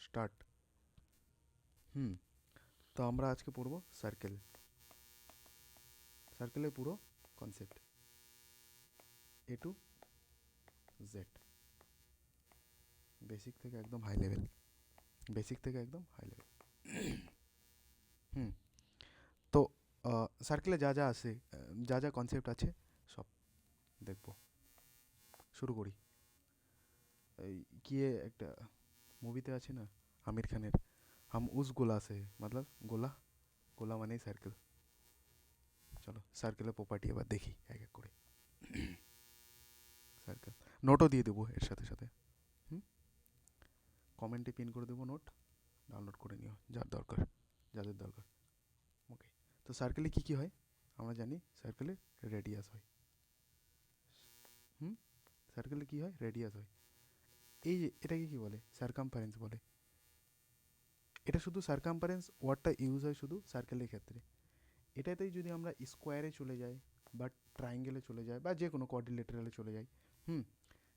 Start. হুম তো আমরা আজকে পড়ব সার্কেল, সার্কেলের পুরো concept A to Z, basic থেকে একদম হাই লেভেল, বেসিক থেকে একদম হাই লেভেল। হুম তো সার্কেলে যা যা আছে, যা যা কনসেপ্ট আছে সব দেখব। শুরু করি। এই গিয়ে একটা মুভিতে আছে না আমির খানের, হাম উস গোলা সে, মতলব গোলা, গোলা মানেই সার্কেল। চলো সার্কেলের প্রপার্টি এবার দেখি এক এক করে। সার্কেল নোটও দিয়ে দেবো এর সাথে সাথে। হুম কমেন্টে পিন করে দেবো নোট, ডাউনলোড করে নিও যার দরকার, যাদের দরকার। ওকে, তো সার্কেলে কী কী হয় আমরা জানি। সার্কেলে রেডিয়াস হয়। হুম সার্কেলে কী হয়, রেডিয়াস হয়। এই যে এটাকে কী বলে, সার্কামফারেন্স বলে। এটা শুধু সার্কামফারেন্স ওয়ার্ডটা ইউজ হয় শুধু সার্কেলের ক্ষেত্রে। এটাতেই যদি আমরা স্কোয়ারে চলে যাই বা ট্রায়াঙ্গেলে চলে যাই বা যে কোনো কোয়াড্রিলেটারালে চলে যাই, হুম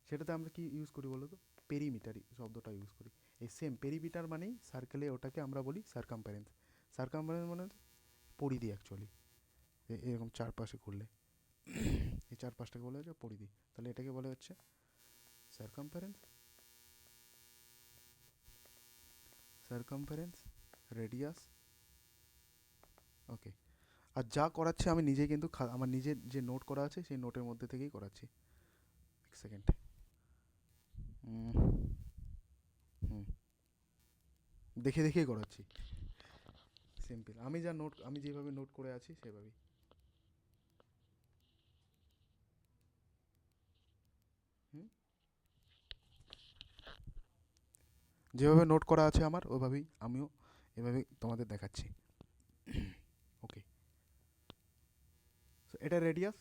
সেটাতে আমরা কি ইউজ করি বলো তো, পেরিমিটার শব্দটা ইউজ করি। এই সেম পেরিমিটার মানেই সার্কেলে, ওটাকে আমরা বলি সার্কামফারেন্স। সার্কামফারেন্স মানে পরিধি অ্যাকচুয়ালি, এরকম চারপাশে ঘুরলে এই চারপাশটাকে বলা হচ্ছে পরিধি, তাহলে এটাকে বলা হচ্ছে সার্কামফারেন্স, সার্কামফারেন্স, রেডিয়াস। ওকে, আর যা করাচ্ছে আমি নিজে কিন্তু আমার নিজের যে নোট করা আছে সেই নোটের মধ্যে থেকেই করাচ্ছি। এক সেকেন্ড। হুম দেখে দেখেই করাচ্ছি, সিম্পল। আমি যা নোট, আমি যেভাবে নোট করে আছি সেভাবেই। হুম যেভাবে নোট করা আছে আমার ওইভাবেই আমিও এভাবেই তোমাদের দেখাচ্ছি। ওকে, সো এটা রেডিয়াস।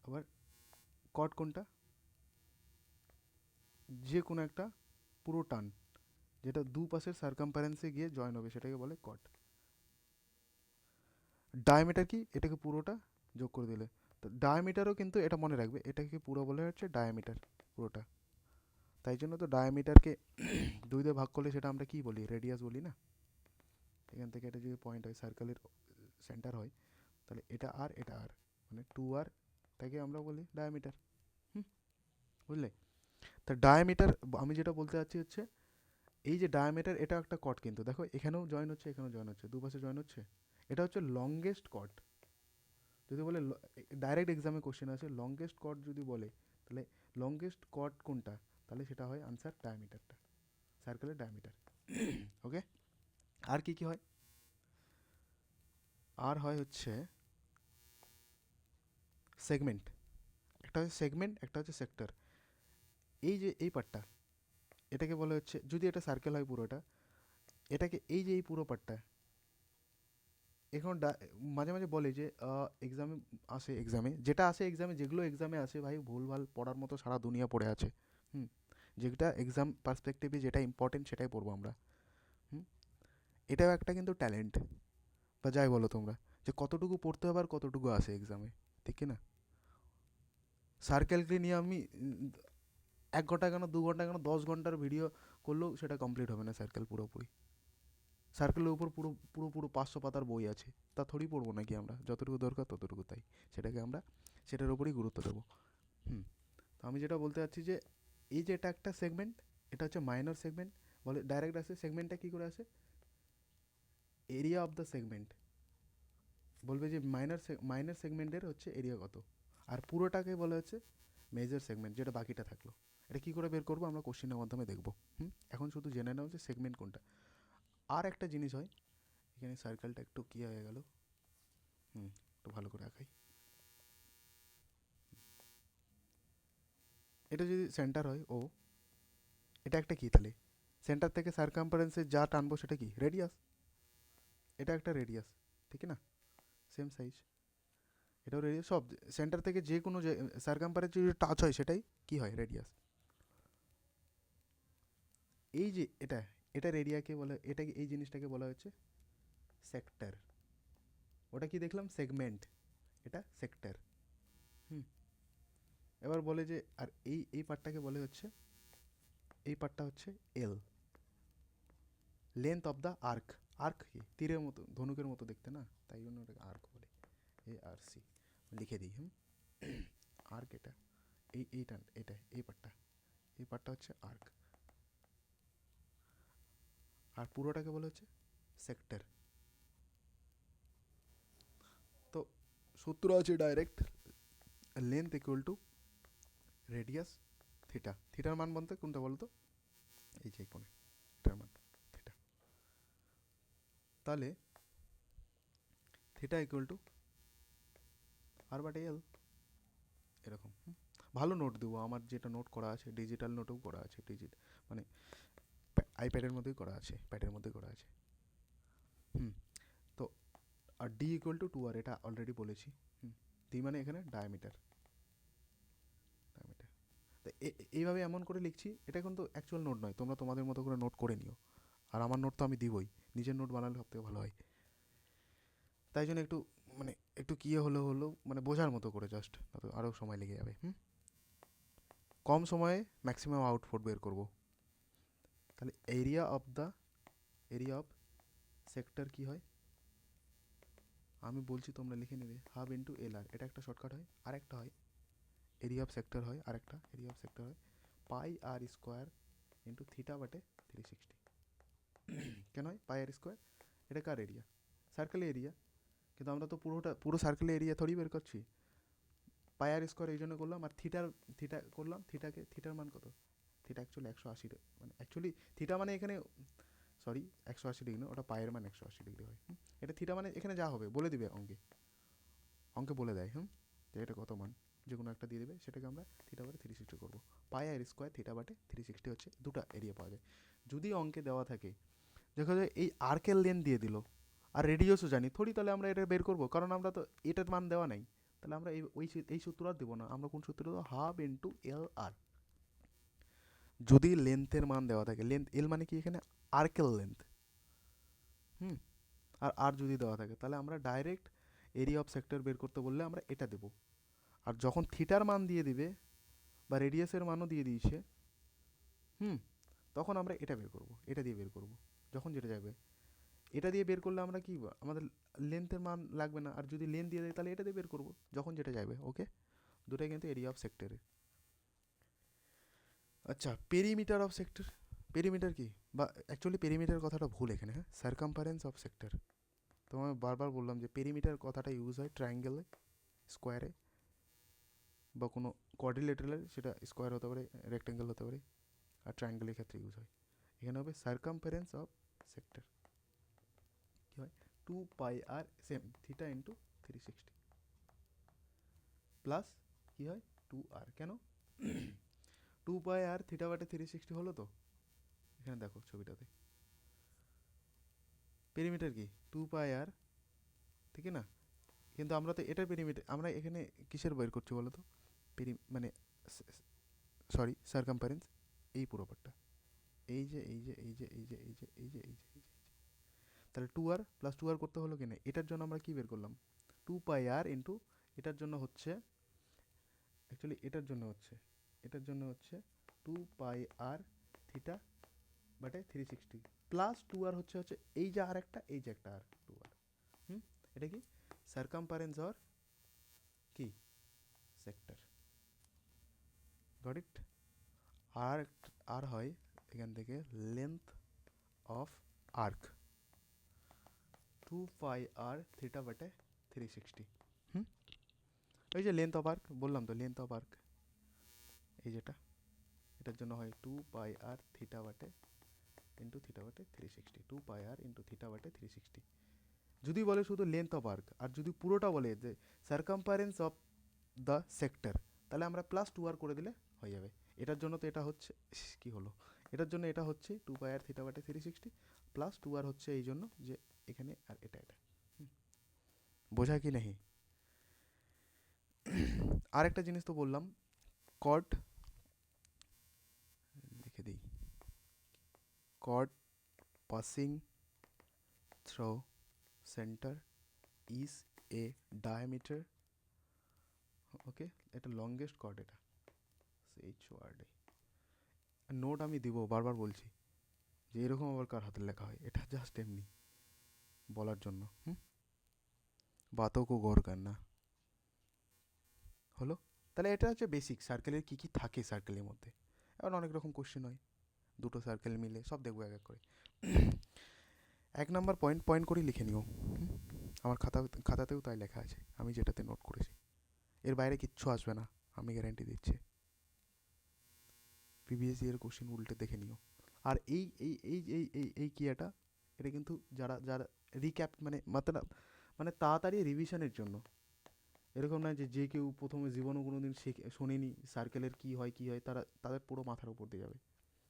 আবার কট কোনটা, যে কোনো একটা পুরো টান যেটা দুপাশের সার্কামফারেন্সে গিয়ে জয়েন হবে সেটাকে বলে কট। ডায়ামিটার কি, এটাকে পুরোটা যোগ করে দিলে। তো ডায়ামিটারও কিন্তু এটা মনে রাখবে, এটাকে পুরো বলে হচ্ছে ডায়ামিটার, পুরোটা। তাই জন্য তো ডায়ামিটারকে দুই দিয়ে ভাগ করলে সেটা আমরা কি বলি, রেডিয়াস বলি না। এখান থেকে এটা যদি পয়েন্ট হয়, সার্কেলের সেন্টার হয়, তাহলে এটা আর এটা আর, মানে টু আর, তাকে আমরা বলি ডায়ামিটার। হুম বুঝলে। তা ডায়ামিটার, আমি যেটা বলতে চাচ্ছি হচ্ছে এই যে ডায়ামিটার, এটা একটা কট, কিন্তু দেখো এখানেও জয়েন হচ্ছে এখানেও জয়েন হচ্ছে, দুপাশে জয়েন হচ্ছে। এটা হচ্ছে লংগেস্ট কট। যদি বলে ডাইরেক্ট এক্সামে কোশ্চেন আছে লংগেস্ট কট যদি বলে, তাহলে লংগেস্ট কট কোনটা, তাহলে সেটা হয় আনসার ডায়ামিটারটা, সার্কেলের ডায়ামিটার। ওকে, আর কি কি হয়, আর হয় হচ্ছে সেগমেন্ট। একটা হচ্ছে সেগমেন্ট, একটা হচ্ছে সেক্টর। এই যে এই পার্টটা, এটাকে বলা হচ্ছে, যদি এটা সার্কেল হয় পুরোটা, এটাকে এই যে এই পুরো পার্টটা, এখন মাঝে মাঝে বলে যে এক্সামে আসে, এক্সামে যেটা আসে, এক্সামে যেগুলো এক্সামে আসে ভাই, ভুলভাল পড়ার মতো সারা দুনিয়া পড়ে আছে। হুম যেটা এক্সাম পার্সপেক্টিভে যেটা ইম্পর্টেন্ট সেটাই পড়বো আমরা। হুম এটাও একটা কিন্তু ট্যালেন্ট, বা যাই বলো তোমরা, যে কতটুকু পড়তে হবে আর কতটুকু আসে এক্সামে, ঠিক কি না। সার্কেলকে নিয়ে আমি 1 ঘন্টা কেন 2 ঘন্টা কেন 10 ঘন্টার ভিডিও করলেও সেটা কমপ্লিট হবে না সার্কেল পুরোপুরি। সার্কেলের উপর পুরো পুরো পুরো 500 পাতার বই আছে, তা থোড়ি পড়বো নাকি আমরা, যতটুকু দরকার ততটুকু, তাই সেটাকে আমরা সেটার উপরই গুরুত্ব দেবো। হুম তো আমি যেটা বলতে চাচ্ছি যে এই যে এটা একটা সেগমেন্ট, এটা হচ্ছে মাইনর সেগমেন্ট বলে, ডাইরেক্ট আসে। সেগমেন্টটা কী করে আসে, এরিয়া অফ দ্য সেগমেন্ট বলবে যে মাইনর সেগমেন্টের হচ্ছে এরিয়া কত, আর পুরোটাকে বলা হচ্ছে মেজর সেগমেন্ট, যেটা বাকিটা থাকলো। এটা কী করে বের করবো আমরা কোশ্চেনের মাধ্যমে দেখবো। এখন শুধু জেনে নাও যে সেগমেন্ট কোনটা। আর একটা জিনিস হয় এখানে, সার্কেলটা একটু কী হয়ে গেল, একটু ভালো করে আঁকাই। এটা যদি সেন্টার হয় ও, এটা একটা কী তাহলে, সেন্টার থেকে সার্কামফারেন্সে যা টানবো সেটা কি, রেডিয়াস। এটা একটা রেডিয়াস, ঠিক না, সেম সাইজ, এটাও রেডিয়াস। সব সেন্টার থেকে যে কোনো সার্কামফারেন্স যদি টাচ হয় সেটাই কি হয়, রেডিয়াস। এই যে এটা, এটা রেডিয়াকে বলে, এটা এই জিনিসটাকে বলা হচ্ছে সেক্টর। ওটা কি দেখলাম, সেগমেন্ট, এটা সেক্টর। হুম এবার বলে যে আর এই এই পার্টটাকে বলে হচ্ছে, এই পার্টটা হচ্ছে L. Length of the arc. Arc কি তীরের মতো, ধনুকের মতো দেখতে না, তাই জন্য ওটাকে আর্ক বলে। ARC লিখে দিই। আর্ক এটা, এইটা এটা এই পার্টটা হচ্ছে আর্ক, আর পুরোটাকে বলে হচ্ছে সেক্টর। তো সূত্র আছে direct, length equal to radius theta. থিটার মান বলতে কোনটা বলতো, এই যে কোণে এটার মান থিটা। তাহলে থিটা ইকুয়াল টু R/L, এরকম। ভালো নোট দেবো, আমার যেটা নোট করা আছে ডিজিটাল নোটেও করা আছে, মানে আইপ্যাডের মধ্যেই করা আছে, প্যাডের মধ্যে করা আছে। তো আর ডি ইকুয়াল টু 2R, এটা অলরেডি বলেছি। ডি মানে এখানে ডায়ামিটার। তো এইভাবে এমন করে লিখছি, এটা কিন্তু অ্যাকচুয়াল নোট নয়, তোমরা তোমাদের মতো করে নোট করে নিও। আর আমার নোট তো আমি দিবই, নিজের নোট বানালে সব থেকে ভালো হয়। তাই জন্য একটু মানে একটু কী হলো মানে বোঝার মতো করে জাস্ট, আরও সময় লেগে যাবে। কম সময়ে ম্যাক্সিমাম আউটপুট বের করব। তাহলে এরিয়া অফ সেক্টর কি হয় আমি বলছি, তোমরা লিখে নেবে, হাফ ইন্টু LR, এটা একটা শর্টকাট হয়। আর একটা হয় এরিয়া অফ সেক্টর হয়, আরেকটা এরিয়া অফ সেক্টর হয় πr² ইন্টু θ/360। কেন হয় πr²? এটা কার এরিয়া? সার্কেলের এরিয়া। কিন্তু আমরা তো পুরো সার্কেলের এরিয়া থোড়ি বের করছি। πr² এই জন্য করলাম, আর থিটা করলাম। থিটার মান কত? থিটা অ্যাকচুয়ালি 180, মানে অ্যাকচুয়ালি থিটা মানে এখানে, সরি 180 ডিগ্রি না, ওটা পায়ের মান 180 ডিগ্রি হয়। এটা থিটা মানে এখানে যা হবে বলে দিবে অঙ্কে বলে দেয়। যে এটা কত মান, যে কোনো একটা দিয়ে দেবে, সেটাকে আমরা θ/360 করবো। πr² θ/360 হচ্ছে দুটো এরিয়া পাওয়া যায়। যদি অঙ্কে দেওয়া থাকে, দেখা যায় এই আর্কের লেন্থ দিয়ে দিল, আর রেডিয়াসও জানি থোড়ি, তাহলে আমরা এটা বের করবো, কারণ আমরা তো এটার মান দেওয়া নাই। তাহলে আমরা এই সূত্র আর দেবো না, আমরা কোন সূত্র দেবো, হাফ ইন্টু LR। যদি লেন্থের মান দেওয়া থাকে, লেন্থ এল মানে কি এখানে আর্কেল লেন্থ, আর যদি দেওয়া থাকে, তাহলে আমরা ডাইরেক্ট এরিয়া অফ সেক্টর বের করতে বললে আমরা এটা দেবো। আর যখন থিটার মান দিয়ে দিবে বা রেডিয়াসের মানও দিয়ে দিয়েছে, তখন আমরা এটা বের করব, এটা দিয়ে বের করব, যখন যেটা যাবে। এটা দিয়ে বের করলে আমরা কি, আমাদের লেন্থের মান লাগবে না, আর যদি লেন্থ দিয়ে দেয় তাহলে এটা দিয়ে বের করব যখন যেটা যাবে। ওকে, দুটাই কিন্তু এরিয়া অফ সেক্টরের। আচ্ছা, পেরিমিটার অফ সেক্টর, পেরিমিটার কি, বা অ্যাকচুয়ালি পেরিমিটার কথাটা ভুল এখানে, সার্কামফারেন্স অফ সেক্টর। তো আমি বারবার বললাম যে পেরিমিটার কথাটা ইউজ হয় ট্রায়াঙ্গেলে, স্কোয়ারে, বা কোনো কোয়াড্রিলেটারালে, সেটা স্কোয়ার হতে পারে, রেক্টেঙ্গেল হতে পারে, আর ট্রায়াঙ্গেলের ক্ষেত্রে ইউজ হয়। এখানে হবে সার্কামফারেন্স অফ সেক্টর, কী হয় 2πr, same theta into 360, plus কী হয় 2R। কেন 2πr θ/360 হলো? তো এখানে দেখো ছবিটাতে, পেরিমিটার কি 2πr, ঠিক না? কিন্তু আমরা তো এটার পেরিমিটার, আমরা এখানে কিসের বের করছি বলো তো, মানে সরি সার্কামফারেন্স, এই পুরো পার্টটা, এই যে তাহলে 2R প্লাস 2R করতে হলো কিনা, এটার জন্য আমরা কি বের করলাম, 2πr ইন্টু, এটার জন্য হচ্ছে অ্যাকচুয়ালি এটার জন্য হচ্ছে 2πr θ/360 প্লাস 2R হচ্ছে এই যে আর একটা, এই যে একটা আর 2R। এটা কি সার্কামফারেন্স অর কি সেক্টর, গট ইট। আর হয় এখান থেকে লেন্থ অফ আর্ক, 2πr θ/360। ওই যে লেন্থ অফ আর্ক বললাম তো, লেন্থ অফ আর্ক এই যেটা, এটার জন্য হয় 2πr θ/360, 2πr ইন্টু θ/360। যদি বলে শুধু লেন্থ অফ আর্ক, আর যদি পুরোটা বলে যে সার্কামফারেন্স অফ দ্য সেক্টর, তাহলে আমরা প্লাস 2R করে দিলে হয়ে যাবে। এটার জন্য তো এটা হচ্ছে কি হলো, এটার জন্য এটা হচ্ছে 2πr θ/360 প্লাস 2R হচ্ছে এই জন্য যে এখানে, আর এটা বোঝা কি নেই? আর একটা জিনিস তো বললাম, কর্ড লিখে দিই, chord passing through centre is a diameter. Okay, এটা লংগেস্ট কর্ড, এটা HORD। নোট আমি দিব, বারবার বলছি, যে এরকম আবার কার হাতের লেখা হয়, এটা জাস্ট এমনি বলার জন্য। বাতও কো গৌর করনা হলো। তাহলে এটা হচ্ছে বেসিক সার্কেলের কী কী থাকে সার্কেলের মধ্যে। এবার অনেক রকম কোশ্চেন হয়, দুটো সার্কেল মিলে সব দেখবো এক এক করে। 1 নম্বর পয়েন্ট পয়েন্ট করে লিখে নিও। আমার খাতাতেও তাই লেখা আছে, আমি যেটাতে নোট করেছি। এর বাইরে কিচ্ছু আসবে না, আমি গ্যারান্টি দিচ্ছি। প্রিভিয়াস ইয়ার কোশ্চেন উল্টে দেখে নিও। আর এই এই এই এই এই এই কি এটা কিন্তু যারা যারা রিক্যাপ মানে তাড়াতাড়ি রিভিশনের জন্য। এরকম নয় যে যে কেউ প্রথমে জীবনও কোনো দিন শোনেনি সার্কেলের কী হয় তাদের পুরো মাথার উপর দিয়ে যাবে।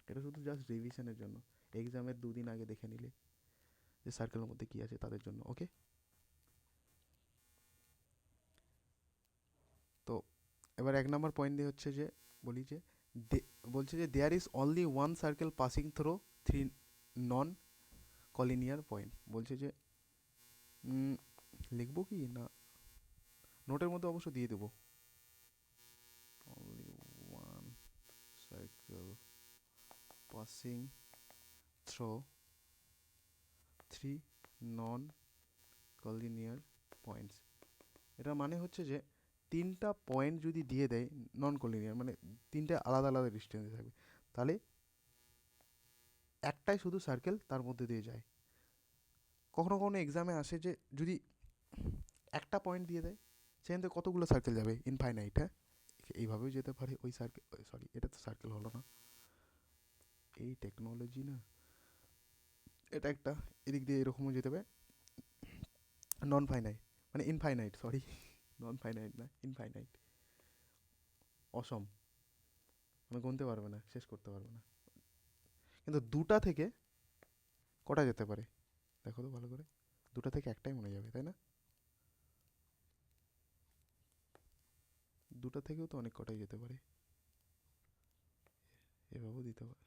এটা শুধু জাস্ট রিভিশনের জন্য, এক্সামের 2 দিন আগে দেখে নিলে যে সার্কেলের মধ্যে কী আছে তাদের জন্য। ওকে, তো এবার 1 নম্বর পয়েন্ট দিয়ে হচ্ছে যে বলি যে বলছে যে there is only one circle passing through 3 non collinear point. বলছে যে লিখবো কি না, নোটের মধ্যে অবশ্য দিয়ে দেবো। Only one circle passing through 3 non collinear points. এটা মানে হচ্ছে যে 3টা পয়েন্ট যদি দিয়ে দেয় নন কলিনিয়ার, মানে 3টে আলাদা আলাদা ডিস্টেন্সে থাকবে, তাহলে একটাই শুধু সার্কেল তার মধ্যে দিয়ে যায়। কখনো কখনো এক্সামে আসে যে যদি একটা পয়েন্ট দিয়ে দেয় সেখান থেকে কতগুলো সার্কেল যাবে, ইনফাইনাইট। হ্যাঁ, এইভাবেও যেতে পারে ওই সার্কেল, সরি এটা তো সার্কেল হলো না, এই টেকনোলজি না, এটা একটা এদিক দিয়ে এরকমও যেতে পারে নন ফাইনাইট, মানে ইনফাইনাইট, সরি নন ফাইনাইট না, ইনফাইনাইট, অসম, মানে গুনতে পারবে না, শেষ করতে পারবে না। কিন্তু দুটা থেকে কটা যেতে পারে দেখো তো ভালো করে, দুটা থেকে একটাই মনে যাবে, তাই না? দুটা থেকেও তো অনেক কটাই যেতে পারে, এভাবেও দিতে পারে।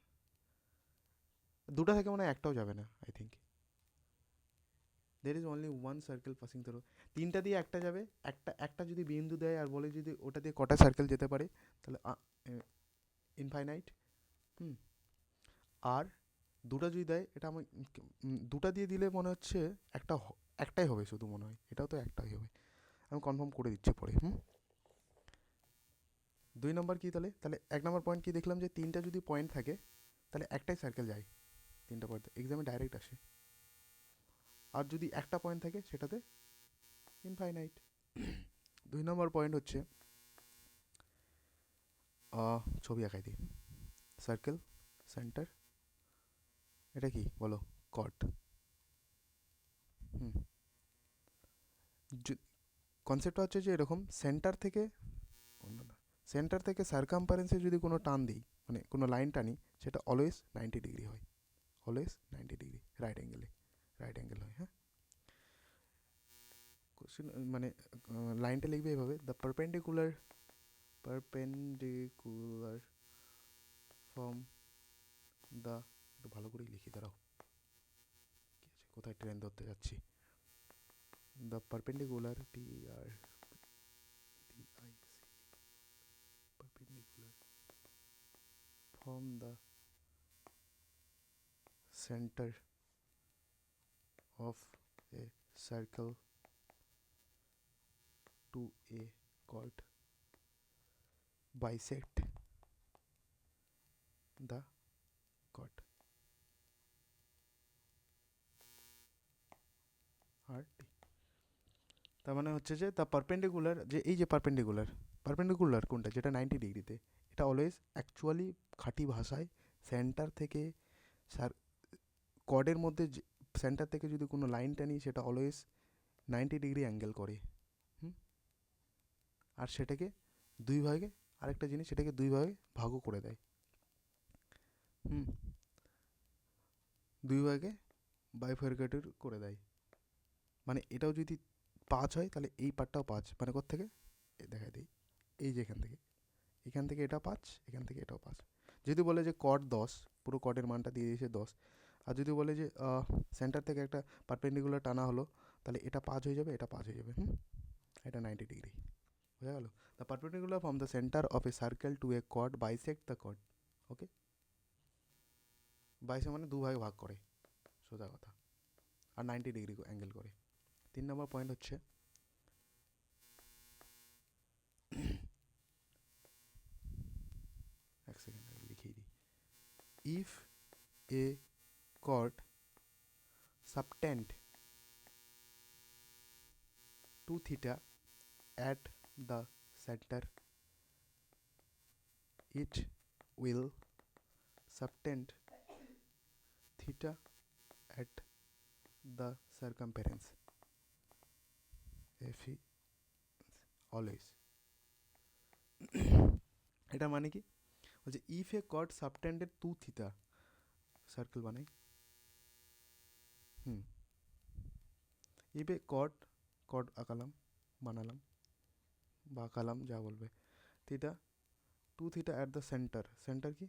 দুটা থেকে মনে হয় একটাও যাবে না, I think. There is only one circle passing through, 3টা দিয়ে একটা যাবে, একটা একটা যদি বিন্দু দেয় আর বলে যদি ওটা দিয়ে কটা সার্কেল যেতে পারে, তাহলে ইনফাইনাইট। আর দুটা যদি দেয়, এটা আমি দুটা দিয়ে দিলে মনে হচ্ছে একটাই হবে শুধু, মনে হয় এটাও তো একটাই হবে, আমি কনফার্ম করে দিচ্ছি পরে। 2 নম্বর কি তাহলে, 1 নম্বর পয়েন্ট কি দেখলাম যে 3টা যদি পয়েন্ট থাকে তাহলে একটাই সার্কেল যায়, 3টা পয়েন্ট এক্সামে ডাইরেক্ট আসে। আর যদি একটা পয়েন্ট থাকে সেটাতে ইনফাইনাইট। 2 নম্বর পয়েন্ট হচ্ছে ছবি আঁকাই দিই। সার্কেল, সেন্টার, এটা কি বলো, কট। হুম, কনসেপ্টটা হচ্ছে যে এরকম, সেন্টার থেকে সার্কামপারেন্সে যদি কোনো টান দিই, মানে কোনো লাইন টানি, সেটা অলওয়েজ 90 ডিগ্রি হয়, অলওয়েজ 90 ডিগ্রি রাইট অ্যাঙ্গেল হয়। হ্যাঁ, কোশ্চেন মানে লাইনটা লিখবে এভাবে, দ্য পারপেন্ডিকুলার ফ্রম দ্য, একটু ভালো করেই লিখি, দাঁড়াও কি আছে, কোথায় ট্রেন ধরতে যাচ্ছি, the perpendicular perpendicular from the center of a circle to a chord bisect the chord RT। তার মানে হচ্ছে যে দ্য পারপেন্ডিকুলার, যে এই যে পারপেন্ডিকুলার কোনটা, যেটা 90 ডিগ্রিতে, এটা অলওয়েজ অ্যাকচুয়ালি খাঁটি ভাষায় সেন্টার থেকে কর্ডের মধ্যে সেন্টার থেকে যদি কোনো লাইন টানি সেটা অলওয়েজ 90 ডিগ্রি অ্যাঙ্গেল করে। আর সেটাকে দুই ভাগে, আরেকটা জিনিস, সেটাকে দুই ভাগে ভাগও করে দেয়। দুই ভাগে বাইফার্কেটেড করে দেয়, মানে এটাও যদি 5 হয় তাহলে এই পার্টটাও 5, মানে কোত্থেকে দেখা দিই, এই যে এখান থেকে এটা 5, এখান থেকে এটাও 5। যদি বলে যে কট 10, পুরো কটের মানটা দিয়ে দিয়েছে 10, আর যদি বলে যে সেন্টার থেকে একটা পারপেন্ডিকুলার টানা হলো, তাহলে এটা 5 হয়ে যাবে, এটা 5 হয়ে যাবে। এটা 90 ডিগ্রি বোঝা গেল। The perpendicular from the centre of a circle to a chord bisect the chord. Okay, 22 মানে 2 ভাগে ভাগ করে, সোজা কথা, আর 90 ডিগ্রি অ্যাঙ্গেল করে। 3 নম্বর পয়েন্ট হচ্ছে এক সেকেন্ড আগে লিখিয়ে দিই। If A chord subtend 2 theta at the center, it will subtend theta at the circumference if he always এটা মানে কি বলছে, if a chord subtended 2 theta, circle বানাই, ইফ এ কর্ড আঁকালাম, বানালাম বা আঁকালাম, যা বলবে, theta 2 theta at the centre, centre কি,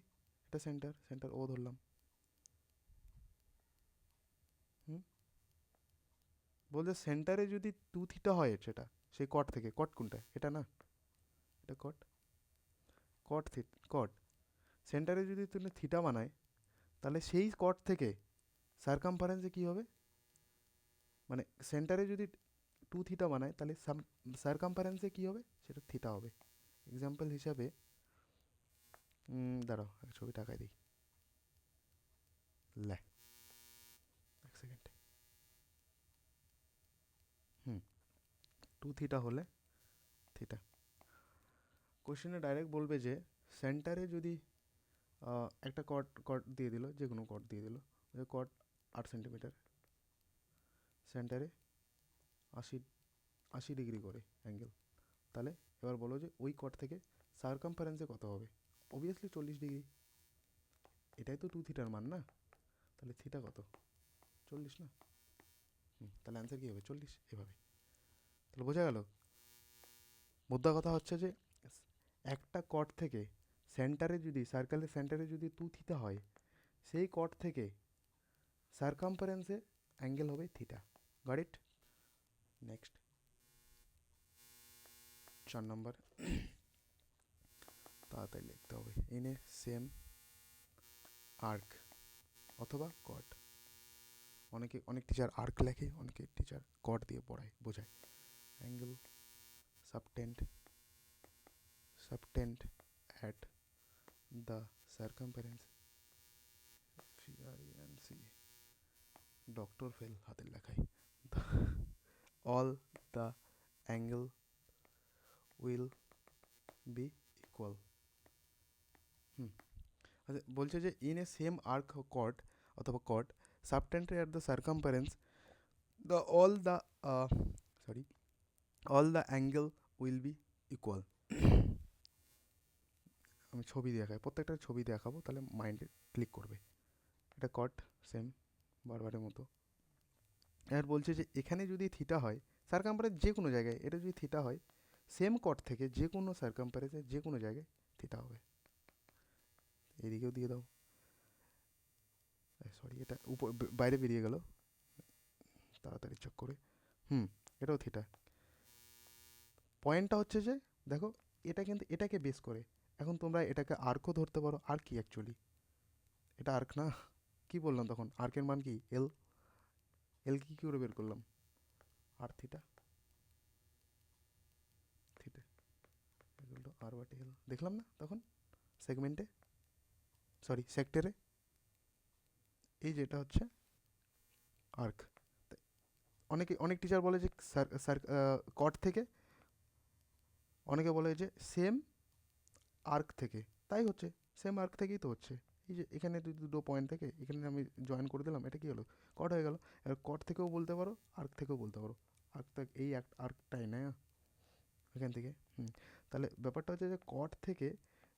এটা সেন্টার ও ধরলাম, বলছে সেন্টারে যদি 2 থিটা হয়, সেটা সেই কট থেকে, কট কোনটা, এটা না, এটা কট সেন্টারে যদি তুমি থিটা বানায়, তাহলে সেই কট থেকে সার্কামফারেন্সে কী হবে, মানে সেন্টারে যদি 2 থিটা বানায়, তাহলে সার্কামফারেন্সে কী হবে, সেটা থিটা হবে। এক্সাম্পল হিসাবে দাঁড়াও এক ছবিটা আঁকাই দিই, লে এক সেকেন্ড, 2 থিটা হলে থিটা, কোশ্চেনে ডাইরেক্ট বলবে যে সেন্টারে যদি একটা কট দিয়ে দিল, যে কোনো কট দিয়ে দিল, কট 8 সেন্টিমিটার, সেন্টারে 80 ডিগ্রি করে অ্যাঙ্গেল, তাহলে এবার বলো যে ওই কট থেকে সার্কামফারেন্সে কত হবে, অবভিয়াসলি 40 ডিগ্রি, এটাই তো 2 থিটার মান না, তাহলে থিটা কত, 40 না, তাহলে অ্যান্সার কী হবে, 40, এভাবে। তাহলে বোঝা গেল, মুদ্রা কথা হচ্ছে যে একটা কট থেকে সেন্টারে যদি, সার্কেলের সেন্টারে যদি 2 থিটা হয়, সেই কট থেকে সার্কামফারেন্সে অ্যাঙ্গেল হবে থিটা। Got it? নেক্সট 4 নম্বর, তাড়াতাড়ি লিখতে হবে, ইন এ সেম আর্ক অথবা কট, অনেক টিচার আর্ক লেখে, অনেকে টিচার কট দিয়ে পড়ায়, বোঝায়। Angle subtend at the circumference, doctor fail হাতের লেখায়, all the angle will be equal। আচ্ছা, বলছে যে in a same arc cut অথবা cut subtended at the circumference, the all the angle will be equal। আমি ছবি দেখাই, প্রত্যেকটা ছবি দেখাবো, তাহলে মাইন্ডে ক্লিক করবে। এটা কট সেম বারবারের মতো। এবার বলছে যে এখানে যদি থিটা হয়, সার্কামফারেন্স যে কোনো জায়গায়, এটা যদি থিটা হয়, সেম কট থেকে যে কোনো সার্কামফারেন্সে যে কোনো জায়গায় থিটা হবে। এদিকেও দিয়ে দাও, সরি এটা উপর বাইরে বেরিয়ে গেল, তাড়াতাড়ি চেক করে, এটাও থিটা। পয়েন্টটা হচ্ছে যে দেখো, এটা কিন্তু এটাকে বেস করে, এখন তোমরা এটাকে আর্কও ধরতে পারো, আর কি অ্যাকচুয়ালি এটা আর্ক না, কি বললাম তখন, আর্কের মান কি, এল কি করে বের করলাম, আর থিটা আর বাটি এল দেখলাম না তখন সেগমেন্টে, সরি সেক্টরে, এই যেটা হচ্ছে আর্ক। অনেক টিচার বলে যে কট থেকে, অনেকে বলে যে সেম আর্ক থেকে, তাই হচ্ছে, সেম আর্ক থেকেই তো হচ্ছে, এই যে এখানে দুটো পয়েন্ট থেকে এখানে আমি জয়েন করে দিলাম, এটা কি হলো, কট হয়ে গেল। এবার কট থেকেও বলতে পারো, আর্ক থেকেও বলতে পারো, আর্ক থেকে এই আর্কটাই না এখান থেকে, তাহলে ব্যাপারটা হচ্ছে যে কট থেকে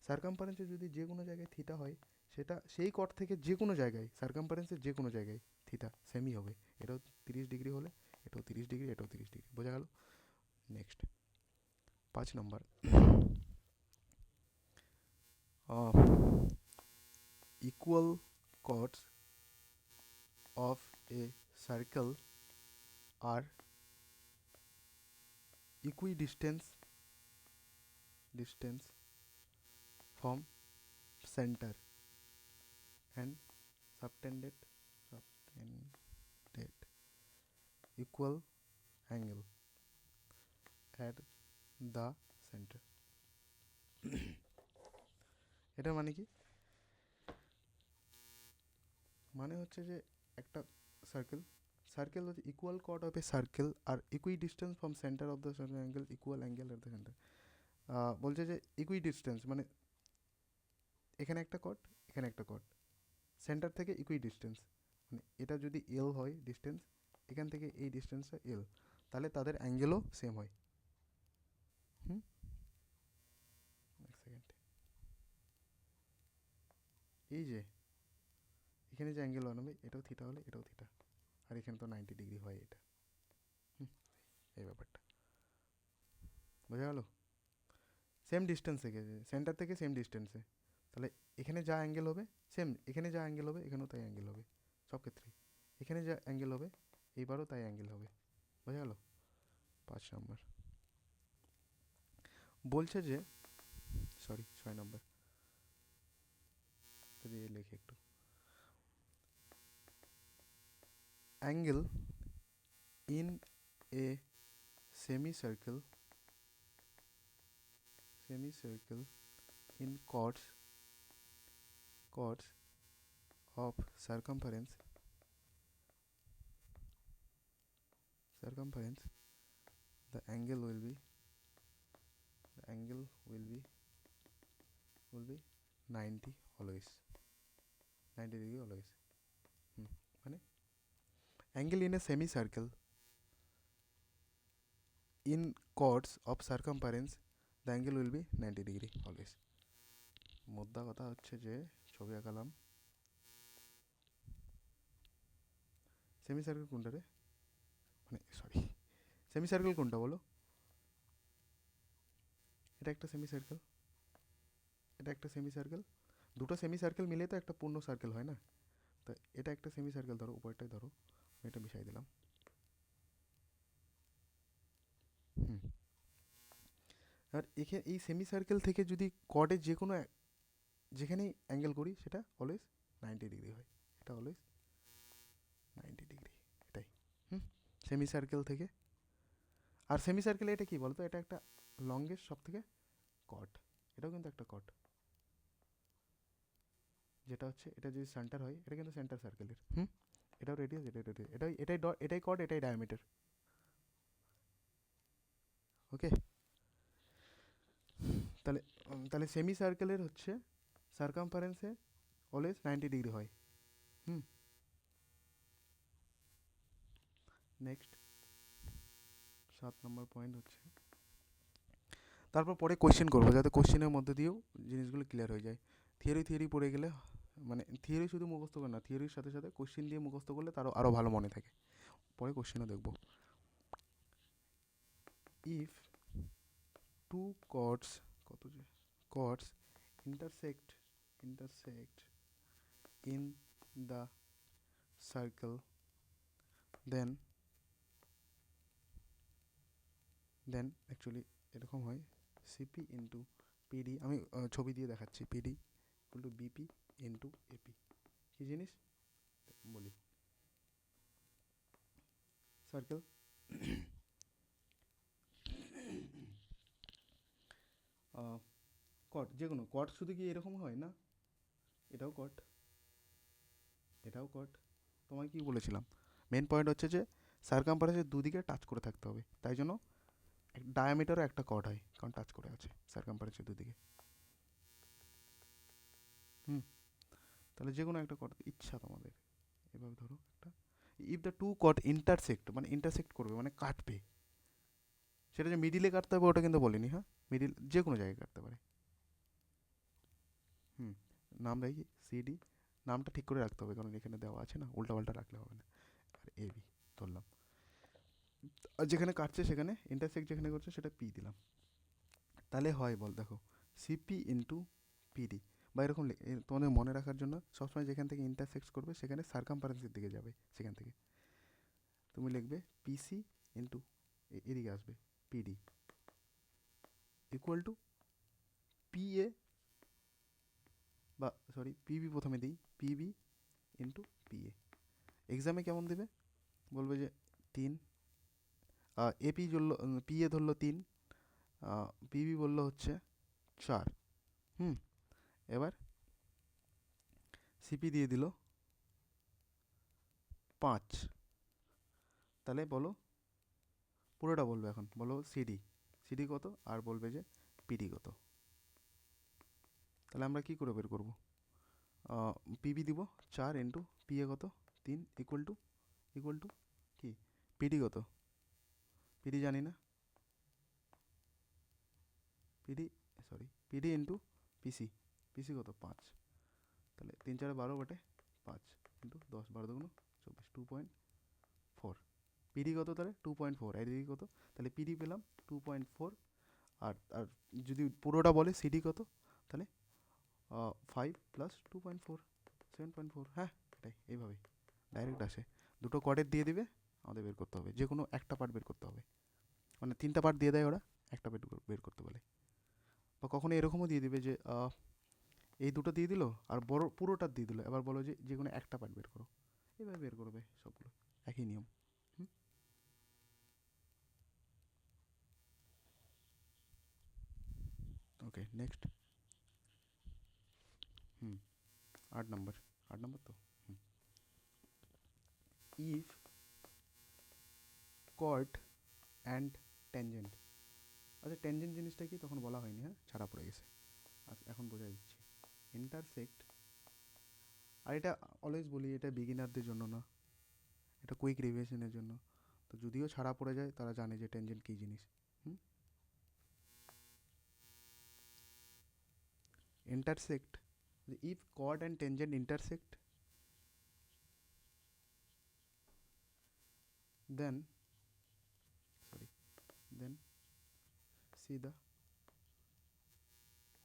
সার্কামফারেন্সে যদি যে কোনো জায়গায় থিটা হয়, সেটা সেই কট থেকে যে কোনো জায়গায় সার্কামফারেন্সের যে কোনো জায়গায় থিটা সেমই হবে। এটাও 30 ডিগ্রি হলে এটাও 30 ডিগ্রি, এটাও 30 ডিগ্রি, বোঝা গেল। Next 5 number, equal chords of a circle are equidistant from center and subtended equal angle at the center. এটার মানে কি? মানে হচ্ছে যে একটা সার্কেল হচ্ছে equal chord of a circle আর equidistance from centre of the angle equal angle at the centre. বলছে যে ইকুই ডিস্টেন্স মানে এখানে একটা কর্ড, এখানে একটা কর্ড, সেন্টার থেকে ইকুই ডিস্টেন্স, মানে এটা যদি এল হয় ডিস্টেন্স, এখান থেকে এই ডিস্টেন্সটা এল, তাহলে তাদের অ্যাঙ্গেলও সেম হয়। হুম, এক সেকেন্ড। এই যে এখানে যে অ্যাঙ্গেল বানাবে এটাও থিটা হলে এটাও থিটা, আর এখানে তো 90 ডিগ্রি হয় এটা। হুম, এই ব্যাপারটা বোঝা গেল? সেম ডিস্টেন্স থেকে, সেন্টার থেকে সেম ডিস্টেন্সে, তাহলে এখানে যা অ্যাঙ্গেল হবে সেম, এখানে যা অ্যাঙ্গেল হবে এখানেও তাই অ্যাঙ্গেল হবে সব ক্ষেত্রেই, এখানে যা অ্যাঙ্গেল হবে এইবারও তাই অ্যাঙ্গেল হবে। বোঝা গেল? 5 নম্বর বলছে যে, সরি 6 নম্বর, যদি লিখে একটু, angle in a semicircle in chords of circumference the angle will be 90 always, 90 degree always. মানে angle in a semicircle in chords of circumference the angle will be 90 degree always. মোদ্দা কথা হচ্ছে যে ছবি আঁকালাম, সেমি সার্কেল কোনটা রে, মানে sorry semi circle কোনটা বলো? এটা একটা সেমি সার্কেল, এটা একটা সেমি সার্কেল, দুটো সেমি সার্কেল মিলে তো একটা পূর্ণ সার্কেল হয় না? তো এটা একটা সেমি সার্কেল ধরো, উপরটাই ধরো, আমি এটা মিশাই দিলাম। আর এখানে এই সেমি সার্কেল থেকে যদি কর্ডে যে কোনো যেখানেই অ্যাঙ্গেল করি সেটা অলওয়েজ 90 ডিগ্রি হয়, এটা অলওয়েজ 90 ডিগ্রি, এটাই। সেমি সার্কেল থেকে, আর সেমি সার্কেলে এটা কি বলতো, এটা একটা লংগেস্ট সব থেকে কর্ড, এটাও কিন্তু একটা কর্ড, যেটা হচ্ছে এটা যদি সেন্টার হয় এটা কিন্তু সেন্টার সার্কেলের। এটাও রেডিয়াস, এটাই কর্ড, এটাই ডায়ামিটার। ওকে, তাহলে তাহলে সেমি সার্কেলের হচ্ছে সার্কামফারেন্সে অলওয়েজ 90 ডিগ্রি হয়। নেক্সট 7 নম্বর পয়েন্ট হচ্ছে, তারপর পরে কোশ্চেন করবো যাতে কোশ্চেনের মধ্যে দিয়েও জিনিসগুলো ক্লিয়ার হয়ে যায়। থিওরি পড়ে গেলে, মানে থিওরি শুধু মুখস্থ করে না, থিওরির সাথে সাথে কোশ্চেন দিয়ে মুখস্থ করলে তারও আরও ভালো মনে থাকে, পরে কোশ্চেনও দেখবো। If two chords intersect in the circle, then actually এরকম হয়, সিপি ইন্টু পিডি, আমি ছবি দিয়ে দেখাচ্ছি, PD equal to BP into AP. কী জিনিস বলি, সার্কেল কট, যে কোনো কট শুধু কি এরকম হয় না, এটাও কট, এটাও কট। তোমায় কি বলেছিলাম, মেন পয়েন্ট হচ্ছে যে সার্কামফারেন্সের দুদিকে টাচ করে থাকতে হবে, তাই জন্য ডায়ামিটারও একটা কট হয়, কারণ টাচ করে আছে সার্কামফারেন্সের দুদিকে। তাহলে যে কোনো একটা কট ইচ্ছা তোমাদের, এভাবে ধরো একটা, if the two cut intersect, মানে ইন্টারসেক্ট করবে মানে কাটবে, সেটা যে মিডিলে কাটতে হবে ওটা কিন্তু বলিনি, হ্যাঁ মিডিল যে কোনো জায়গায় কাটতে পারে। নাম দেখি সিডি, নামটা ঠিক করে রাখতে হবে কারণ এখানে দেওয়া আছে না, উল্টাপাল্টা রাখলে হবে না। আর এবি ধরলাম, আর যেখানে কাটছে সেখানে ইন্টারসেক্ট যেখানে করছে সেটা পি দিলাম, তাহলে হয় বল দেখো, সিপি ইন্টু পিডি, বা এরকম তোমাদের মনে রাখার জন্য সবসময় যেখান থেকে ইন্টারসেক্ট করবে সেখানে সার্কামফারেন্সের দিকে যাবে, সেখান থেকে তুমি লিখবে পিসি ইন্টু, এদিকে আসবে পিডি ইকুয়াল টু পিএ, বা সরি পিবি প্রথমে দিই, পিবি ইন্টু পিএ। এক্সামে কেমন দেবে, বলবে যে 3, এপি ধরলো, পিএ ধরলো 3, পিবি বললো হচ্ছে 4। এবার সিপি দিয়ে দিল 5। তাহলে বলো, পুরোটা বলবে এখন, বলো সিডি, সিডি কত, আর বলবে যে পিডি কত। তাহলে আমরা কি করে বের করবো, পিবি দিব 4 ইন্টু পিএ কত 3 ইকুয়াল টু কি, পিডি কত, পিডি জানি না, পিডি ইন্টু পিসি, পিসি কত 5। তাহলে 3 4 12 বটে 5 ইন্টু 10 12 দুগুণ 24, 2.4। পিডি কত তাহলে 2.4, আর এদিকে কত, তাহলে পিডি পেলাম 2.4, আর আর যদি পুরোটা বলে সিডি কত, তাহলে 5 প্লাস 2.4 7.4। হ্যাঁ, এটাই, এইভাবেই ডাইরেক্ট আসে। দুটো কোয়াড্রেট দিয়ে দিবে, আমাদের বের করতে হবে, যে কোনো একটা পার্ট বের করতে হবে, মানে 3টা পার্ট দিয়ে দেয় ওরা, একটা বের করতে বলে। বা কখনো এরকমও দিয়ে দিবে যে এই দুটো দিয়ে দিল আর বড় পুরোটা দিয়ে দিল, এবার বলো যে যে কোনো একটা পার্ট বের করো, এভাবে বের করবে সবগুলো, একই নিয়ম। ওকে, নেক্সট। 8 নম্বর, 8 নম্বর তো। ইফ কট অ্যান্ড ট্যানজেন্ট, আচ্ছা ট্যানজেন্ট জিনিসটা কি তখন বলা হয়নি, হ্যাঁ ছাড়া পড়ে গেছে, আচ্ছা এখন বোঝা দিচ্ছি। ইন্টারসেক্ট, আর এটা অলওয়েজ বলি এটা বিগিনারদের জন্য না, এটা কুইক রিভিশনের জন্য, তো যদিও ছাড়া পড়ে যায় তারা জানে যে ট্যানজেন্ট কী জিনিস। Intersect, if chord and tangent intersect, then then see the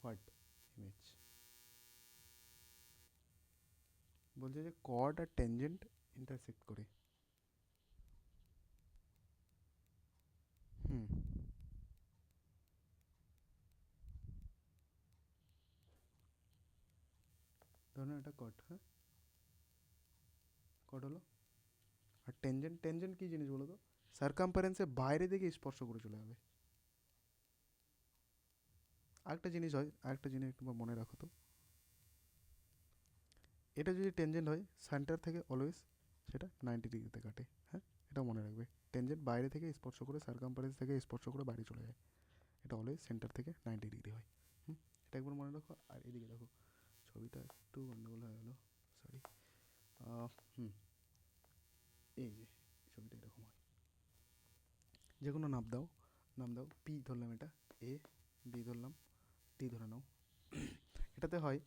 what image, বলছে যে কর্ড আর ট্যানজেন্ট ইন্টারসেক্ট করে। হুম ধরুন এটা কট, হ্যাঁ কট হলো, আর ট্যানজেন্ট, ট্যানজেন্ট কী জিনিস বলো তো, সার্কামফারেন্সের বাইরে দিকে স্পর্শ করে চলে যাবে। আরেকটা জিনিস হয়, আরেকটা জিনিস একটু মনে রাখো তো, এটা যদি ট্যানজেন্ট হয় সেন্টার থেকে অলওয়েজ সেটা 90 ডিগ্রিতে কাটে, হ্যাঁ এটা মনে রাখবে। ট্যানজেন্ট বাইরে থেকে স্পর্শ করে, সার্কামফারেন্স থেকে স্পর্শ করে বাইরে চলে যায়, এটা অলওয়েজ সেন্টার থেকে 90 ডিগ্রি হয়। এটা একবার মনে রাখো। আর এদিকে দেখো, ছবিটা একটু গন্ডগোল হয়ে গেলো, সরি। এই যে ছবিটা এরকম হয়, যে কোনো নাম দাও, নাম দাও, পি ধরলাম, এটা এ, বি ধরলাম, ডি ধরে নাও। এটাতে হয়,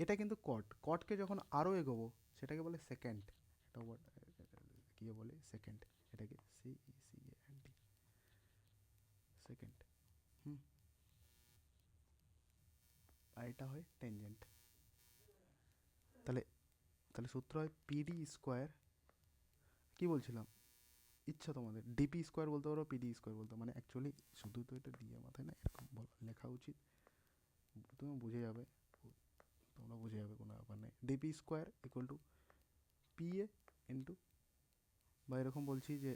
এটা কিন্তু কট, কটকে যখন আরও এগোবো সেটাকে বলে সেকেন্ড, এটা কী বলে সেকেন্ড, এটাকে C C A N D, second. আর এটা হয় টেনজেন্ট। তাহলে তাহলে সূত্র হয় পিডি স্কোয়ার, কী বলছিলাম, ইচ্ছা তোমাদের ডিপি স্কোয়ার বলতে পারো, পিডি স্কোয়ার বলতে, মানে অ্যাকচুয়ালি শুধু তো এটা দিয়ে মাথায় না এরকম লেখা উচিত, তুমি বুঝে যাবে, তোমরা বুঝে যাবে, কোনো ব্যাপার নেই। DP square equal to PA into, বা এরকম বলছি যে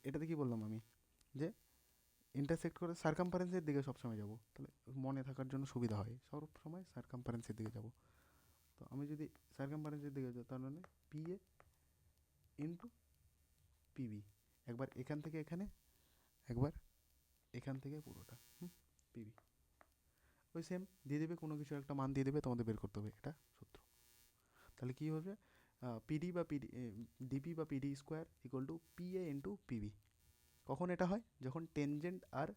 এটাতে কি বললাম আমি, যে ইন্টারসেক্ট করে সার্কামফারেন্সের দিকে সবসময় যাব, তাহলে মনে থাকার জন্য সুবিধা হয়, সব সময় সার্কামফারেন্সের দিকে যাব। তো আমি যদি সার্কামফারেন্সের দিকে যাই, তার মানে পিএ ইন্টু পিবি, একবার এখান থেকে এখানে, একবার এখান থেকে পুরোটা, পিবি, ওই সেম দিয়ে দেবে, কোনো কিছু একটা মান দিয়ে দেবে, তোমাদের বের করতে হবে, এটা সূত্র। তাহলে কী হবে, পিডি বা পিডি, ডিপি বা PD square equal to PA into PB. কখন এটা হয়, যখন টেনজেন্ট আর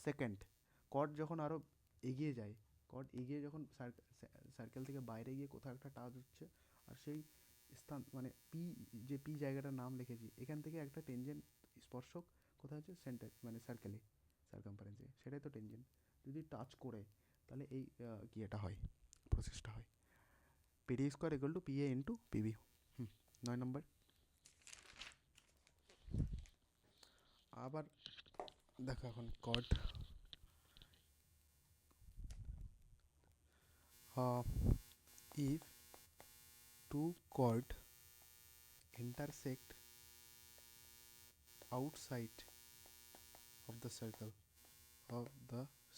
সেকেন্ড, কট যখন আরও এগিয়ে যায়, কট এগিয়ে যখন সার্কেল থেকে বাইরে গিয়ে কোথাও একটা টাচ হচ্ছে, আর সেই স্থান মানে পি, যে পি জায়গাটার নাম লিখেছি এখান থেকে একটা টেনজেন্ট স্পর্শক কোথায় হচ্ছে, সেন্টার মানে সার্কেলে, সার্কামফারেন্সে, সেটাই তো টেনজেন্ট, যদি টাচ করে তাহলে এই কি এটা হয়, প্রসেসটা হয়। PD square equal to PA into PB. 9 নম্বর। আবার দেখো এখন কট, if two intersect outside of the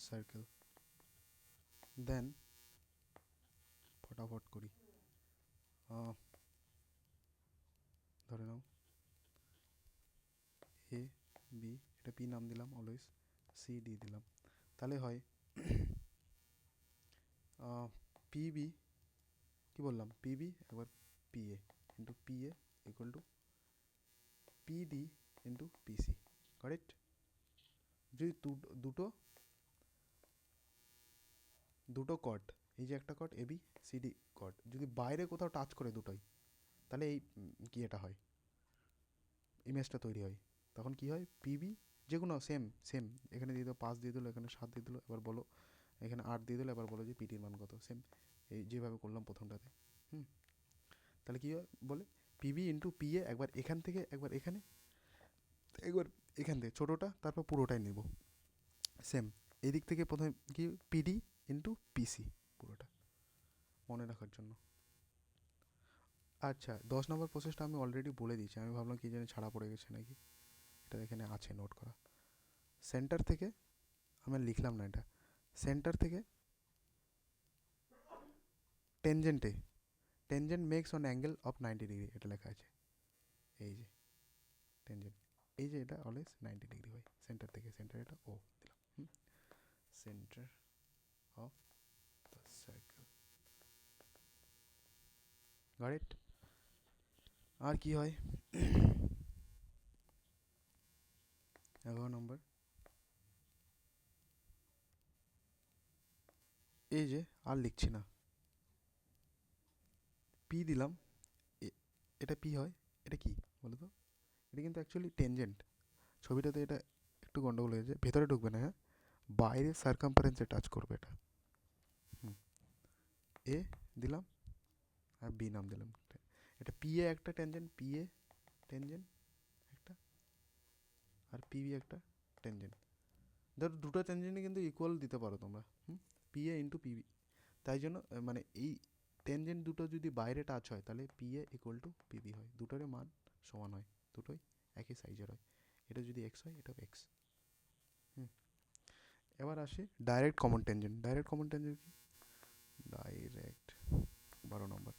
circle then ফটাফট করি ধরে নাও এ বি, এটা পি নাম দিলাম, অলওয়েজ সি ডি দিলাম, তাহলে হয় পিবি, কি বললাম, পিবি একবার PA into PA equal to PD into PC, correct? যদি দুটো দুটো কট, এই যে একটা কট এবি সিডি কট যদি বাইরে কোথাও টাচ করে দুটোই, তাহলে এই কি এটা হয়, ইমেজটা তৈরি হয়। তখন কি হয়, পিবি যে কোনো সেম সেম, এখানে দিয়ে দিল 5 দিয়ে দিল, এখানে 7 দিয়ে দিল, এবার বলো এখানে 8 দিয়ে দিল, এবার বলো যে পিটির মান কত, সেম এই যেভাবে করলাম প্রথমটাতে। তাহলে কী হয় বলে, পিবি ইন্টু পিএ, একবার এখান থেকে একবার এখানে একবার এখান থেকে ছোটোটা, তারপর পুরোটাই নেব সেম। এদিক থেকে প্রথমে কি পিডি ইন্টু পিসি পুরোটা, মনে রাখার জন্য। আচ্ছা 10 নম্বর প্রসেসটা আমি অলরেডি বলে দিয়েছি, আমি ভাবলাম কি জানি ছাড়া পড়ে গেছে নাকি, এটা এখানে আছে নোট করা। সেন্টার থেকে আমি লিখলাম না, এটা সেন্টার থেকে টেনজেন্টে, tangent makes an angle of 90 degree, এটা লেখা আছে, এই যে টেনজেন্ট, এই যে এটা অলওয়েজ 90 ডিগ্রি হয় সেন্টার থেকে, সেন্টার এটা ও দিলাম, centre of the circle, got it? আর কি হয় 11 নম্বর, এই যে আর লিখছি না, পি দিলাম, এটা পি হয়, এটা কি বলো তো, এটা কিন্তু অ্যাকচুয়ালি টেনজেন্ট, ছবিটাতে এটা একটু গন্ডগোল হয়েছে, ভেতরে ঢুকবে না, হ্যাঁ বাইরে সার্কামফারেন্সে টাচ করবে এটা, এ দিলাম আর বি নাম দিলাম, এটা পিএ একটা টেনজেন্ট, পিএ টেনজেন্ট একটা, আর পিবি একটা টেনজেন্ট, ধরো দুটো টেনজেন্টই কিন্তু ইকুয়াল দিতে পারো তোমরা, পিএ ইন্টু পিবি, তাই জন্য মানে এই টেনজেন্ট দুটো যদি বাইরে টাচ হয় তাহলে পিএ ইকুয়াল টু পিবি হয়, দুটোরই মান সমান হয়, দুটোই একই সাইজের হয়, এটা যদি এক্স হয় এটাও এক্স। এবার আসি direct common tangent, direct common tangent কি, direct 12 number,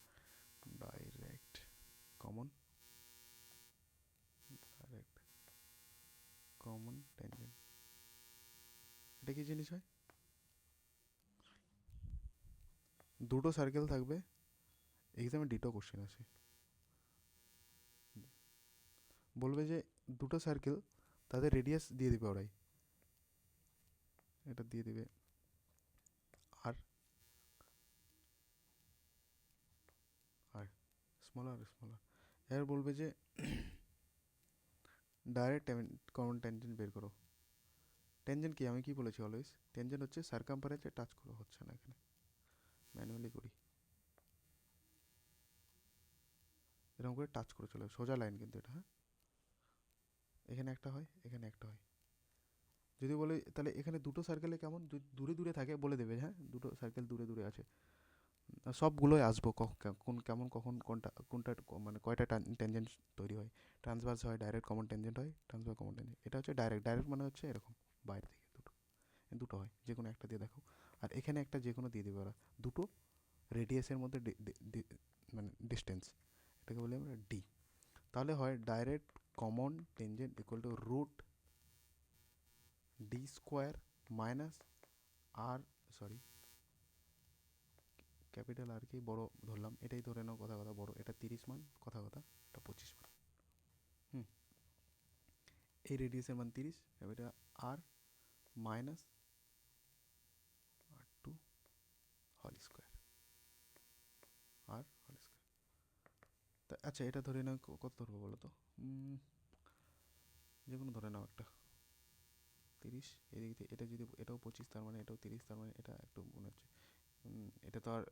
direct common, direct common tangent, এটা কি জিনিস হয়, দুটো সার্কেল থাকবে, এক্সামে ডিটো কোশ্চেন আসে, বলবে যে দুটো সার্কেল তাদের রেডিয়াস দিয়ে দিবে ওরাই, এটা দিয়ে দিবে আর আর স্মলার স্মলার, এবার বলবে যে ডাইরেক্ট কমন টেনজেন্ট বের করো। টেনজেন্ট কি, আমি কি বলেছি অলওয়েজ, টেনজেন্ট হচ্ছে সার্কামফারেন্সে টাচ করা, হচ্ছে না এখানে, ম্যানুয়ালি করি, এরকম করে টাচ করে চলে সোজা লাইন কিন্তু এটা, হ্যাঁ এখানে একটা হয় এখানে একটা হয়, যদি বলে তাহলে এখানে দুটো সার্কেলে কেমন দূরে দূরে থাকে বলে দেবে, হ্যাঁ দুটো সার্কেল দূরে দূরে আছে, সবগুলোই আসবো কোন কেমন কখন কোনটা কোনটা মানে কয়টা টেনজেন্ট তৈরি হয়, ট্রান্সভার্স হয়, ডাইরেক্ট কমন টেনজেন্ট হয়, ট্রান্সভার কমন টেনজেন্ট, এটা হচ্ছে ডাইরেক্ট, ডাইরেক্ট মানে হচ্ছে এরকম বাইরে থেকে দুটো, দুটো হয় যে কোনো একটা দিয়ে দেখো, আর এখানে একটা যে কোনো দিয়ে দেবে ওরা, দুটো রেডিয়াসের মধ্যে মানে ডিস্টেন্স, এটাকে বলি আমরা ডি, তাহলে হয় direct common tangent equal to root D square minus R, sorry capital R কি বড় ধরলাম, এটাই ধরে নাও কথা কথা বড়, এটা 30 মান, কথা কথা এটা 25 মান, এই রেডিয়াসের মান 30, ক্যাপিটাল আর minus R two whole square, আর হোল স্কোয়ার, তা আচ্ছা এটা ধরে নাও কত ধরবো বলো তো, যে কোনো ধরে নাও একটা 30, এদিক থেকে এটা যদি এটাও 25, তার মানে এটাও 30, তার মানে এটা একটু মনে হচ্ছে এটা তো আর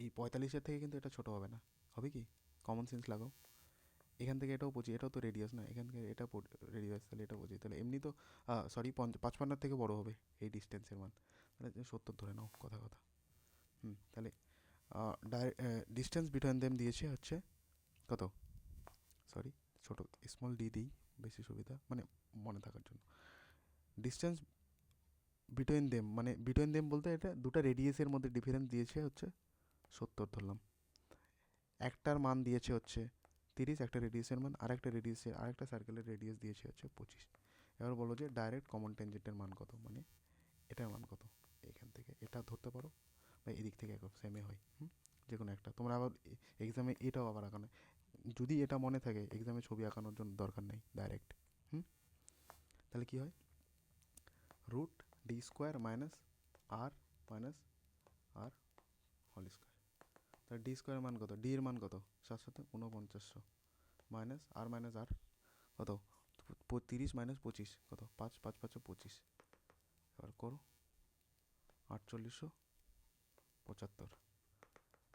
এই 45-এর থেকে কিন্তু এটা ছোট হবে না, হবে কি, কমন সেন্স লাগাও, এখান থেকে এটাও 25, এটাও তো রেডিয়াস না, এখান থেকে এটা রেডিয়াস, তাহলে এটা 25, তাহলে এমনি তো সরি 55 থেকে বড় হবে এই ডিস্টেন্সের মান, তাহলে 70 ধরে নাও কথা কথা, তাহলে ডিস্টেন্স বিটুইন দেম দিয়েছে হচ্ছে কত সরি, ছোটো স্মল ডি দিই, বেশি সুবিধা মানে মনে থাকার জন্য। ডিস্টেন্স বিটুইন দেম, মানে বিটুইন দেম বলতে এটা দুটো রেডিয়াসের মধ্যে ডিফারেন্স দিয়েছে হচ্ছে 70 ধরলাম, একটার মান দিয়েছে হচ্ছে 30, একটা রেডিয়াসের মান, আরেকটা রেডিয়াসের আরেকটা সার্কেলের রেডিয়াস দিয়েছে হচ্ছে 25। এবার বলো যে ডাইরেক্ট কমন টেনজেন্টের মান কত, মানে এটার মান কত, এখান থেকে এটা ধরতে পারো বা এদিক থেকে সেমই হয়। যে কোনো একটা তোমরা আবার এক্সামে এটাও আবার আঁকানো, যদি এটা মনে থাকে এক্সামে ছবি আঁকানোর জন্য দরকার নেই ডাইরেক্ট। তাহলে কি হয়, রুট ডি স্কোয়ার মাইনাস আর মাইনাস আর হোল স্কোয়ার। তাহলে ডি স্কোয়ারের মান কত, ডি এর মান কত 749 মাইনাস আর কত 30 মাইনাস 25 কত 5 5 5 25, এবার করো 4875,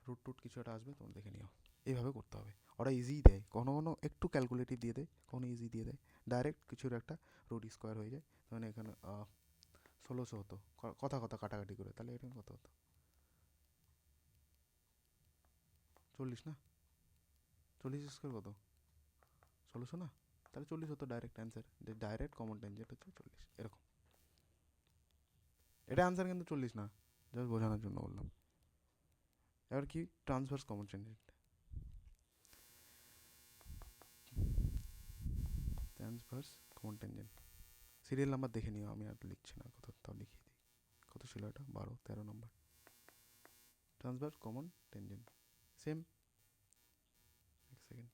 রুট টুট কিছু একটা আসবে তোমরা দেখে নিও। এইভাবে করতে হবে, ওরা ইজি দেয়, কখনো কখনো একটু ক্যালকুলেটিভ দিয়ে দেয়, কখনো ইজি দিয়ে দেয়, ডাইরেক্ট কিছুর একটা রুট স্কোয়ার হয়ে যায়। মানে এখানে 1600 হতো, কথা কথা কাটাকাটি করে, তাহলে এখানে কত হতো 40 না, 40 স্কোয়ার কত 1600 না, তাহলে 40 হতো ডাইরেক্ট অ্যান্সার, যে ডাইরেক্ট কমন টেনজেন্ট হচ্ছে 40 এরকম। এটা অ্যান্সার কিন্তু 40 না, জাস্ট বোঝানোর জন্য বললাম। এবার কি transverse common tangent, transverse common tangent serial number দেখে নিও, আমি আর লিখছি না, কত তাও লিখিয়ে দিই, কত ছিল এটা 12-13 নম্বর। ট্রান্সভার্স কমন টেনজেন্ট সেম, এক সেকেন্ড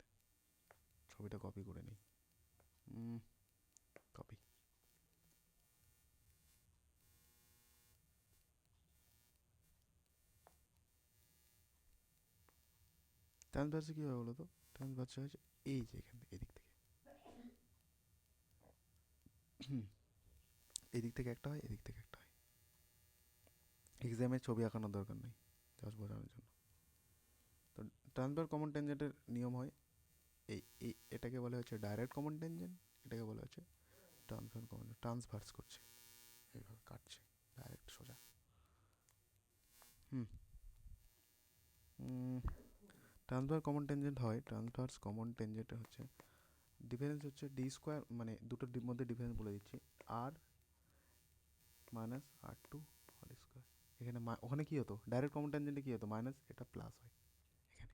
ছবিটা কপি করে নিই, কপি। ট্রান্সভার্সে কী হবে বলো তো, ট্রান্সভার্সে হচ্ছে এই যে এখান থেকে এদিক থেকে, এদিক থেকে একটা হয়, এদিক থেকে একটা হয়। এক্সামে ছবি আঁকানোর দরকার নেই, জাস্ট বোঝানোর জন্য। তো ট্রান্সভার্স কমন টেনজেন্টের নিয়ম হয় এই এটাকে বলে হচ্ছে ডাইরেক্ট কমন টেনজেন্ট, এটাকে বলে হচ্ছে ট্রান্সভার্স কমন, ট্রান্সভার্স করছে এইভাবে কাটছে ডাইরেক্ট সোজা। হুম ট্রান্সভার্স কমন টেনজেন্ট হয়, ট্রান্সভার্স কমন টেনজেন্ট হচ্ছে ডিফারেন্স হচ্ছে ডি স্কোয়ার, মানে দুটোর মধ্যে ডিফারেন্স বলে দিচ্ছি, আর মাইনাস আর2 হোল স্কোয়ার। এখানে ওখানে কী হতো, ডাইরেক্ট কমন টেনজেন্টে কী হতো, মাইনাস এটা প্লাস হয়, এখানে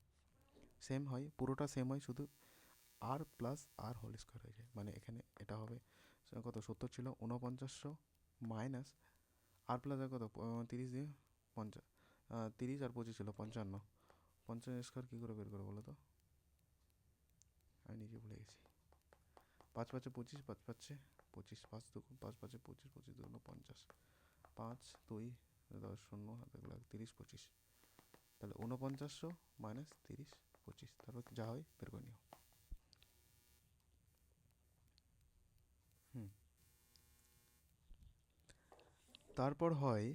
সেম হয়, পুরোটা সেম হয়, শুধু আর প্লাস আর হোল স্কোয়ার হয়ে যায়। মানে এখানে এটা হবে কত 70 ছিল 4900 মাইনাস আর প্লাস আর কত 30 দিয়ে 50, 30 আর 25 ছিল 55, 55 স্কোয়ার কী করে বের করে বলো তো, আমি নিজে ভুলে গেছি। 5 5 25, 5 5 25, 5 2 5 5 25, 25 2 50, 5 2 10 0 30 25, তাহলে 4900 মাইনাস 30 25, তারপর যা হয় বের করে নিও। তারপর হয়,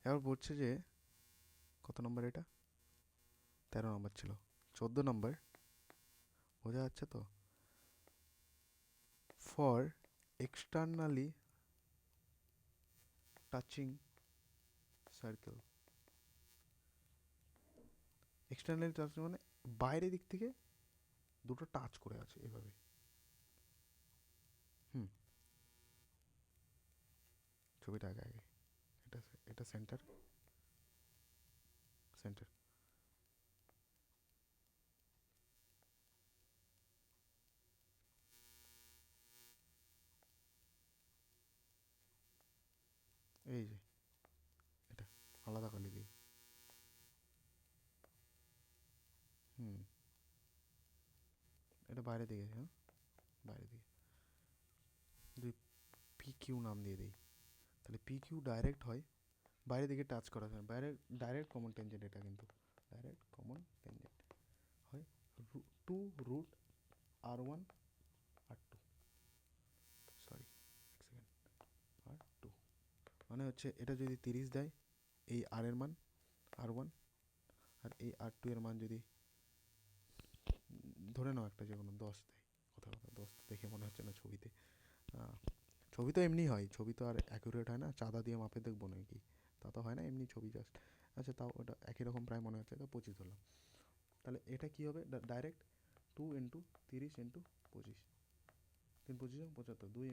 এবার বলছে যে কত নম্বর এটা, 13 নম্বর ছিল, 14 নম্বর, বোঝা যাচ্ছে তো, for externally touching circle, externally touching মানে বাইরের দিক থেকে দুটো টাচ করে আছে এভাবে। হুম ছবিটা আগে আগে, এটা এটা সেন্টার, সেন্টার এই যে এটা আলাদা কালি দিই। হুম এটা বাইরে দিকে, হ্যাঁ বাইরে দিকে, যদি পি কিউ নাম দিয়ে দিই, তাহলে পি কিউ ডাইরেক্ট হয় বাইরে দিকে টাচ করা যায়, বাইরে ডাইরেক্ট কমন টেনজেন্ট, এটা কিন্তু ডাইরেক্ট কমন টেনজেন্ট হয় 2 রুট আর1 আর2, সরি এক সেকেন্ড, আর2 মানে হচ্ছে এটা যদি 30 দেয় এই আর এর মান আর1, আর এই আর2 এর মান যদি ধরে নাও একটা যে কোনো 10 দেয়, কথা কথা 10 দেখে মনে হচ্ছে না ছবিতে, ছবি তো এমনি হয়, ছবি তো আর অ্যাকুরেট হয় না, চাঁদা দিয়ে মাপে দেখবো নাকি, তা তো হয় না, এমনি ছবি জাস্ট, আচ্ছা তাও ওটা একই রকম প্রায় মনে হচ্ছে, তো 25 ধরলাম। তাহলে এটা কী হবে, ডাইরেক্ট 2 ইন্টু 30 × 25, 3 × 25 75, 2 ×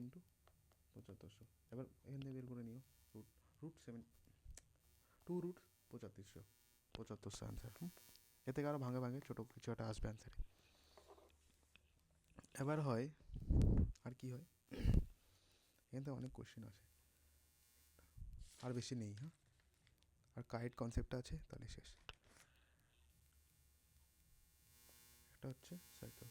7500। এবার এখান থেকে বের করে নিও রুট, √7, 2 √7500, 7500 অ্যান্সার। এ থেকে আরও ভাঙে ভাঙে ছোটো কিছু একটা আসবে অ্যান্সারে। এবার হয় আর কি হয়, এখান থেকে অনেক কোশ্চেন আসে, আর বেশি নেই। হ্যাঁ, আর কাইট কনসেপ্টটা আছে তাহলে শেষ। এটা হচ্ছে সাইকেল।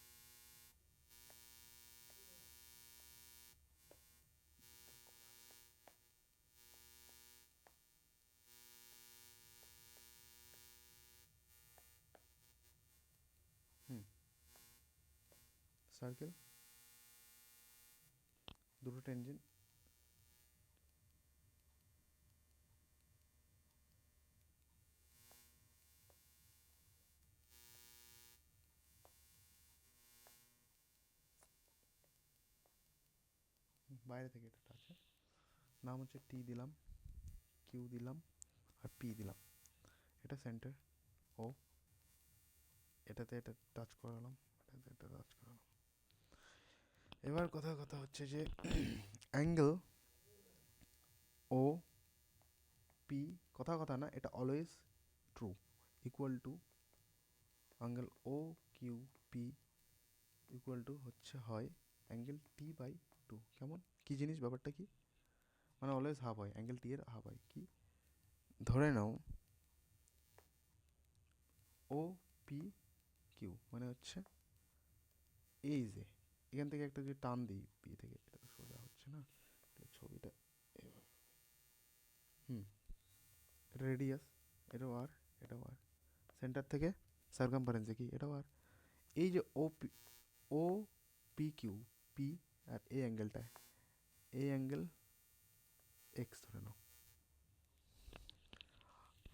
সার্কেল, দুটো টেনজেন্ট, বাইরে থেকে এটা আছে, নাম হচ্ছে টি দিলাম, কিউ দিলাম, আর পি দিলাম। এটা সেন্টার ও, এটাতে এটা টাচ করালাম, এটাতে এটা টাচ করালাম। এবার কথা হচ্ছে যে অ্যাঙ্গেল ও পি, কথা না, এটা always true, equal to angle O Q P equal to হচ্ছে হয় অ্যাঙ্গেল টি বাই 2। কেমন, কি জিনিস, ব্যাপারটা কি, মানে অলওয়েজ হাফ হয়, অ্যাঙ্গেল টি এর হাফ হয়। কি, ধরে নাও ও পি কিউ মানে হচ্ছে এই যে এখান থেকে একটা যদি টান দিই পি থেকে, এটা তো সোজা হচ্ছে না, ছবিটা এভাবে, এটা রেডিয়াস, এটাও আর, এটাও আর, সেন্টার থেকে সার্কামফারেন্সে কি, এটাও আর। এই যে ও পি কিউ, পি আর এই অ্যাঙ্গেলটা, এই অ্যাঙ্গেল এক্স ধরে নাও,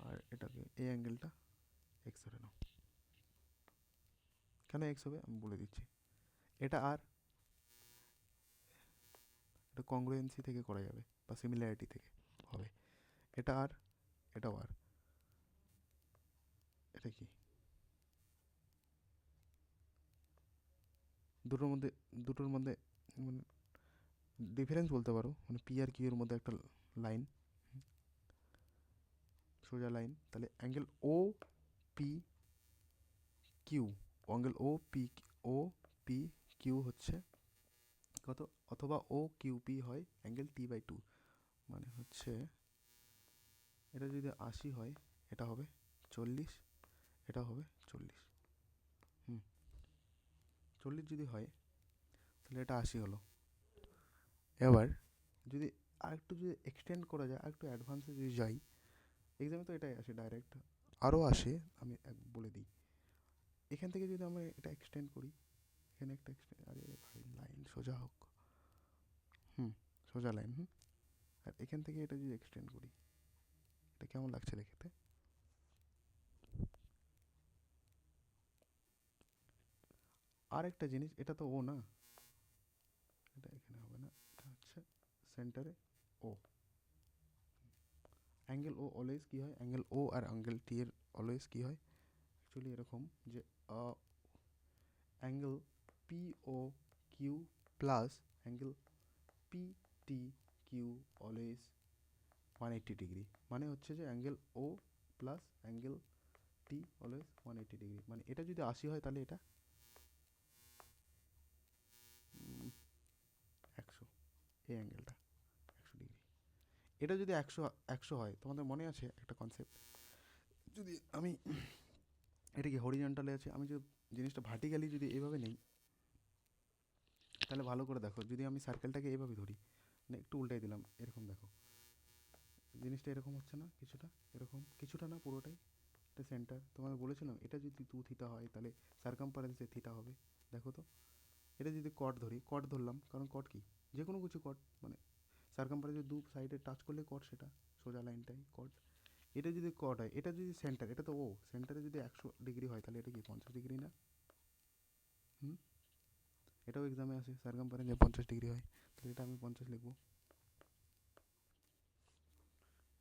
আর এটাকে এই অ্যাঙ্গেলটা এক্স ধরে নাও। কেন এক্স হবে আমি বলে দিচ্ছি, এটা আর, এটা কংগ্রুয়েন্সি থেকে করা যাবে বা সিমিলারিটি থেকে হবে, এটা আর, এটাও আর, এটা কি, দুটোর মধ্যে মানে ডিফারেন্স বলতে পারো, মানে পি আর কিউ এর মধ্যে একটা লাইন, সোজা লাইন। তাহলে angle O P Q, angle O P Q হচ্ছে কত, অথবা ও কিউ পি হয় অ্যাঙ্গেল টি বাই 2, মানে হচ্ছে এটা যদি 80 হয় এটা হবে 40, এটা হবে 40। 40 যদি হয় তাহলে এটা 80 হলো। এবার যদি আরেকটু যদি এক্সটেন্ড করা যায়, আরেকটু অ্যাডভান্সে যদি যাই, এক্সামে তো এটাই আসে ডাইরেক্ট, আরও আসে, আমি বলে দিই। এখান থেকে যদি আমরা এটা এক্সটেন্ড করি, এখানে একটা এক্সটেন্ড, আরে ভাই লাইন সোজা হোক, সোজা লাইন, আর এখান থেকে এটা যদি এক্সটেন্ড করি, এটা কেমন লাগছে দেখতে, আর একটা জিনিস, এটা তো ও না, এটা এখানে হবে না, এটা হচ্ছে সেন্টারে ও। অ্যাঙ্গেল ও অলওয়েজ কী হয়, অ্যাঙ্গেল ও আর অ্যাঙ্গেল টি এর অলওয়েজ কী হয়, অ্যাকচুয়ালি এরকম যে angle P O Q plus angle P T Q always 180 degree, মানে হচ্ছে যে angle O plus angle T always 180 degree. মানে এটা যদি 80 হয় তাহলে এটা 100, এই অ্যাঙ্গেলটা 100 ডিগ্রি। এটা যদি 100 হয়, তোমাদের মনে আছে একটা কনসেপ্ট, যদি আমি এটা কি হরিজন্টালে আছে, আমি যদি জিনিসটা ভার্টিক্যালি যদি এইভাবে নেই, তাহলে ভালো করে দেখো, যদি আমি সার্কেলটাকে এইভাবে ধরি, মানে একটু উল্টাই দিলাম, এরকম দেখো জিনিসটা এরকম হচ্ছে না, কিছুটা এরকম, কিছুটা না পুরোটাই, এটা সেন্টার। তোমাকে বলেছিলাম এটা যদি 2 থিটা হয় তাহলে সার্কামফারেন্সে থিটা হবে। দেখো তো, এটা যদি কট ধরি, কট ধরলাম, কারণ কট কি, যে কোনো কিছু কট, মানে সার্কামফারেন্সের দু সাইডে টাচ করলে কট, সেটা সোজা লাইনটাই কট। এটা যদি কট হয়, এটা যদি সেন্টার, এটা তো ও, সেন্টারে যদি 100 ডিগ্রি হয় তাহলে এটা কি 50 ডিগ্রি না? এটাও এক্সামে আসে, সার্কামফারেন্সে 50 ডিগ্রি হয়, তাহলে এটা আমি 50 লিখবো।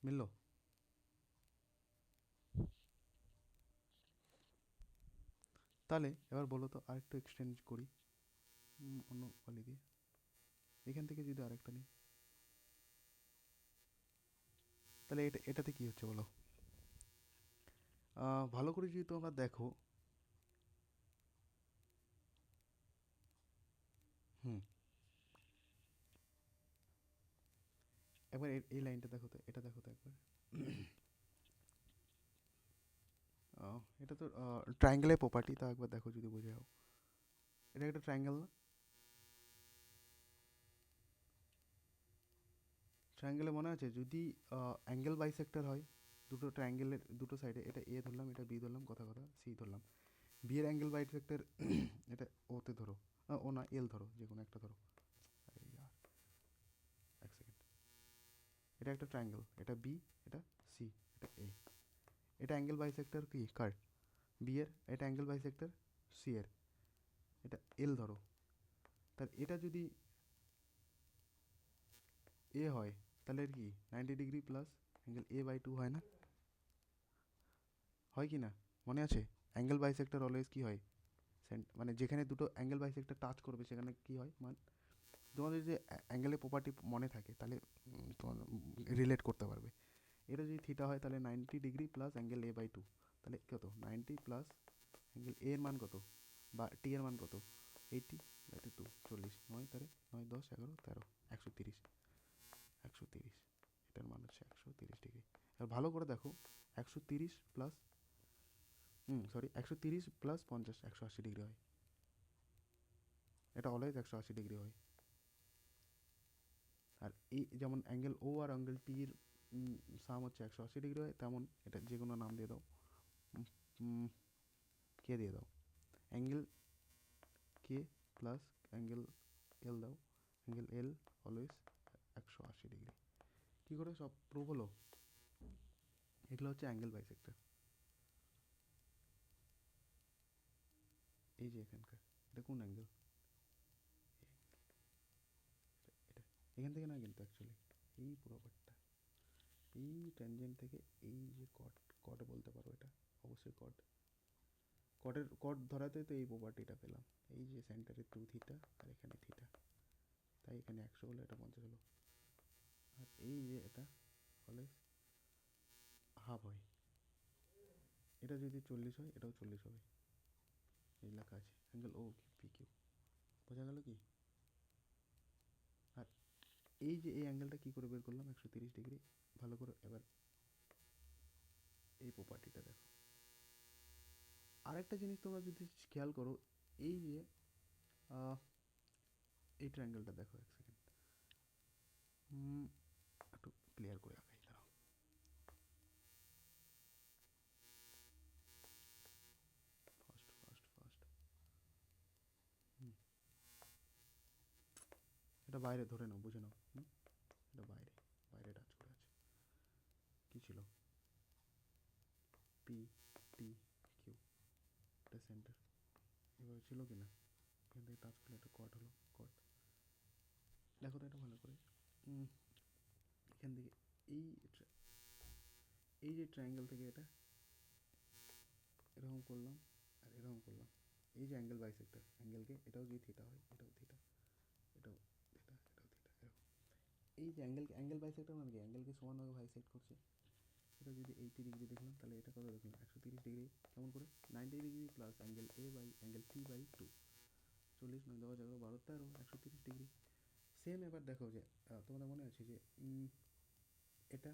মিললো? তাহলে এবার বলো তো আরেকটু এক্সটেন্ড করি, অন্য পালি দিয়ে এখান থেকে যদি আরেকটা নিই, তাহলে এটাতে কি হচ্ছে বলো? ভালো করে যদি তোমরা দেখো, হুম, একবার এই লাইনটা দেখো তো, এটা দেখো তো একবার। এটা তো ট্রায়াঙ্গেলের প্রপার্টি, তা একবার দেখো যদি বুঝে যাও। এটা একটা ট্রায়াঙ্গেল না? ট্রায়াঙ্গেলে মনে আছে যদি অ্যাঙ্গেল বাইসেক্টর হয়, দুটো ট্রায়াঙ্গেলের দুটো সাইডে, এটা এ ধরলাম, এটা বি ধরলাম, কথা কথা সি ধরলাম, বি এর অ্যাঙ্গেল বাইসেক্টর এটা ওতে ধরো, ও না এল ধরো, যে কোনো একটা ধরো। আরে ইয়ার, এক সেকেন্ড। এটা একটা ট্রায়াঙ্গেল, এটা বি, এটা সি, এটা এ। এটা অ্যাঙ্গেল বাইসেক্টর কি কার? বি এর। এটা অ্যাঙ্গেল বাইসেক্টর সি এর। এটা এল ধরো। তার এটা যদি এ হয়, তাহলে এর কি 90 degree plus angle A by two হয় না? হয় কি না? মনে আছে? অ্যাঙ্গেল বাইসেক্টর অলওয়েজ কি হয়, মানে যেখানে দুটো অ্যাঙ্গেল বাইসেক্টর টাচ করবে সেখানে কি হয় মান। তোমাদের যে অ্যাঙ্গেলের প্রপার্টি মনে থাকে তাহলে তোমার রিলেট করতে পারবে। এটা যদি থিটা হয় তাহলে 90 degree plus angle A by two, তাহলে কত 90 প্লাস অ্যাঙ্গেল এ এর মান কত, বা টি এর মান কত, 80/2, 40, 9 তারে 9 10 11 13, 130, 130। এটার মান হচ্ছে 130 ডিগ্রি। এবার ভালো করে দেখো, 130 প্লাস, সরি 130 প্লাস 50 180 ডিগ্রি হয়। এটা অলওয়েজ 180 ডিগ্রি হয়। আর এই যেমন অ্যাঙ্গেল ও আর অ্যাঙ্গেল টির সাম হচ্ছে 180 ডিগ্রি হয়, তেমন এটা যে কোনো নাম দিয়ে দাও, কে দিয়ে দাও, অ্যাঙ্গেল কে প্লাস অ্যাঙ্গেল এল দাও, অ্যাঙ্গেল এল অলওয়েজ 180 ডিগ্রি। কী করে সব প্রুভ হলো? এগুলো হচ্ছে অ্যাঙ্গেল বাইসেক্টর। এই যে এখানকার, এটা কোন অ্যাঙ্গেল? এটা এখান থেকে না কিন্তু অ্যাকচুয়ালি এই পুরো পার্টটা, এই ট্যানজেন্ট থেকে এই যে কট, কট বলতে পারো এটা, অবশ্যই কট। কট ধরাতে তো এই প্রপার্টিটা পেলাম, এই যে সেন্টারে 2 থিটা আর এখানে থিটা, তাই এখানে 100 হলো, এটা 50 হলো। আর এই যে এটা হলে হাফ হয়, এটা যদি 40 হয় এটাও 40 হবে। এই লেখা আছে অ্যাঙ্গেল ও পি কিউ, বোঝা গেল কি? আর এই যে এই অ্যাঙ্গেলটা কী করে বের করলাম 130 ডিগ্রি, ভালো করে এবার এই প্রপার্টিটা দেখো। আরেকটা জিনিস তোমরা যদি খেয়াল করো, এই যে এই ট্রায়াঙ্গেলটা দেখো, এক সেকেন্ড একটু ক্লিয়ার করে আঁকাই, দাঁড়াও। ফার্স্ট ফার্স্ট ফার্স্ট এটা বাইরে ধরে নাও, বুঝে নাও, এটা বাইরে, বাইরে টাচ করে আছে। কী ছিল? পি টি কিউ, এটা সেন্টার, এভাবে ছিল কি না? এখান থেকে টাচ করলে একটা কট হলো, কট। দেখো তো এটা ভালো করে, এখান থেকে এই এই যে ট্রায়াঙ্গেল থেকে এটা এরকম করলাম আর এরকম করলাম, এই যে অ্যাঙ্গেল বাইসেক্টর, অ্যাঙ্গেলকে এটাও যদি থিটা হয়, এটাও থিটা, এটাও থিটা, এটাও থিটা, এরকম। এই যে অ্যাঙ্গেল বাইসেক্টর মানে কি, অ্যাঙ্গেলকে সমানভাবে বাইসেক্ট করছে। এটা যদি 80 ডিগ্রি দেখলাম, তাহলে এটা কত দেখলাম 130 ডিগ্রি, কেমন করে 90 degree plus angle A by angle T by two, 40 9 10 11 12 13, 130 degree. Same এবার দেখো যে তোমাদের মনে আছে যে এটা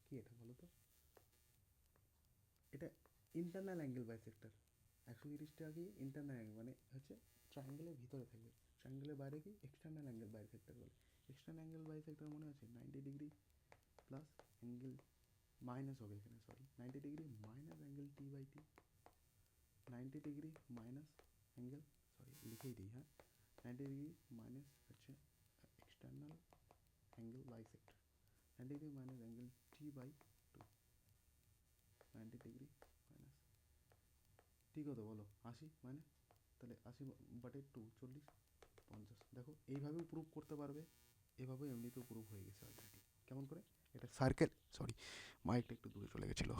কি, এটা বলো তো, এটা ইন্টারনাল অ্যাঙ্গেল বাইসেক্টর। 130টা কি ইন্টারনাল অ্যাঙ্গেল, মানে হচ্ছে ট্রায়াঙ্গেলের ভিতরে থাকবে, ট্রায়াঙ্গেলের বাইরে কি এক্সটার্নাল অ্যাঙ্গেল বাইসেক্টর বলে। এক্সটার্নাল অ্যাঙ্গেল বাইসেক্টর মনে আছে 90 ডিগ্রি প্লাস অ্যাঙ্গেল মাইনাস হবে এখানে, sorry 90 degree minus angle T by T, 90 degree minus angle, sorry লিখেই দিই, হ্যাঁ 90 ডিগ্রি মাইনাস হচ্ছে external angle bisector, 90 degree minus angle T by two, 90 degree minus T কত বলো 80, মানে তাহলে 80/2 40 50। দেখো এইভাবেও প্রুভ করতে পারবে, এভাবেও এমনিতেও প্রুভ হয়ে গেছে অলরেডি। কেমন করে? এটা সার্কেল, সরি মাইকটা একটু দূরে চলে গেছিলো।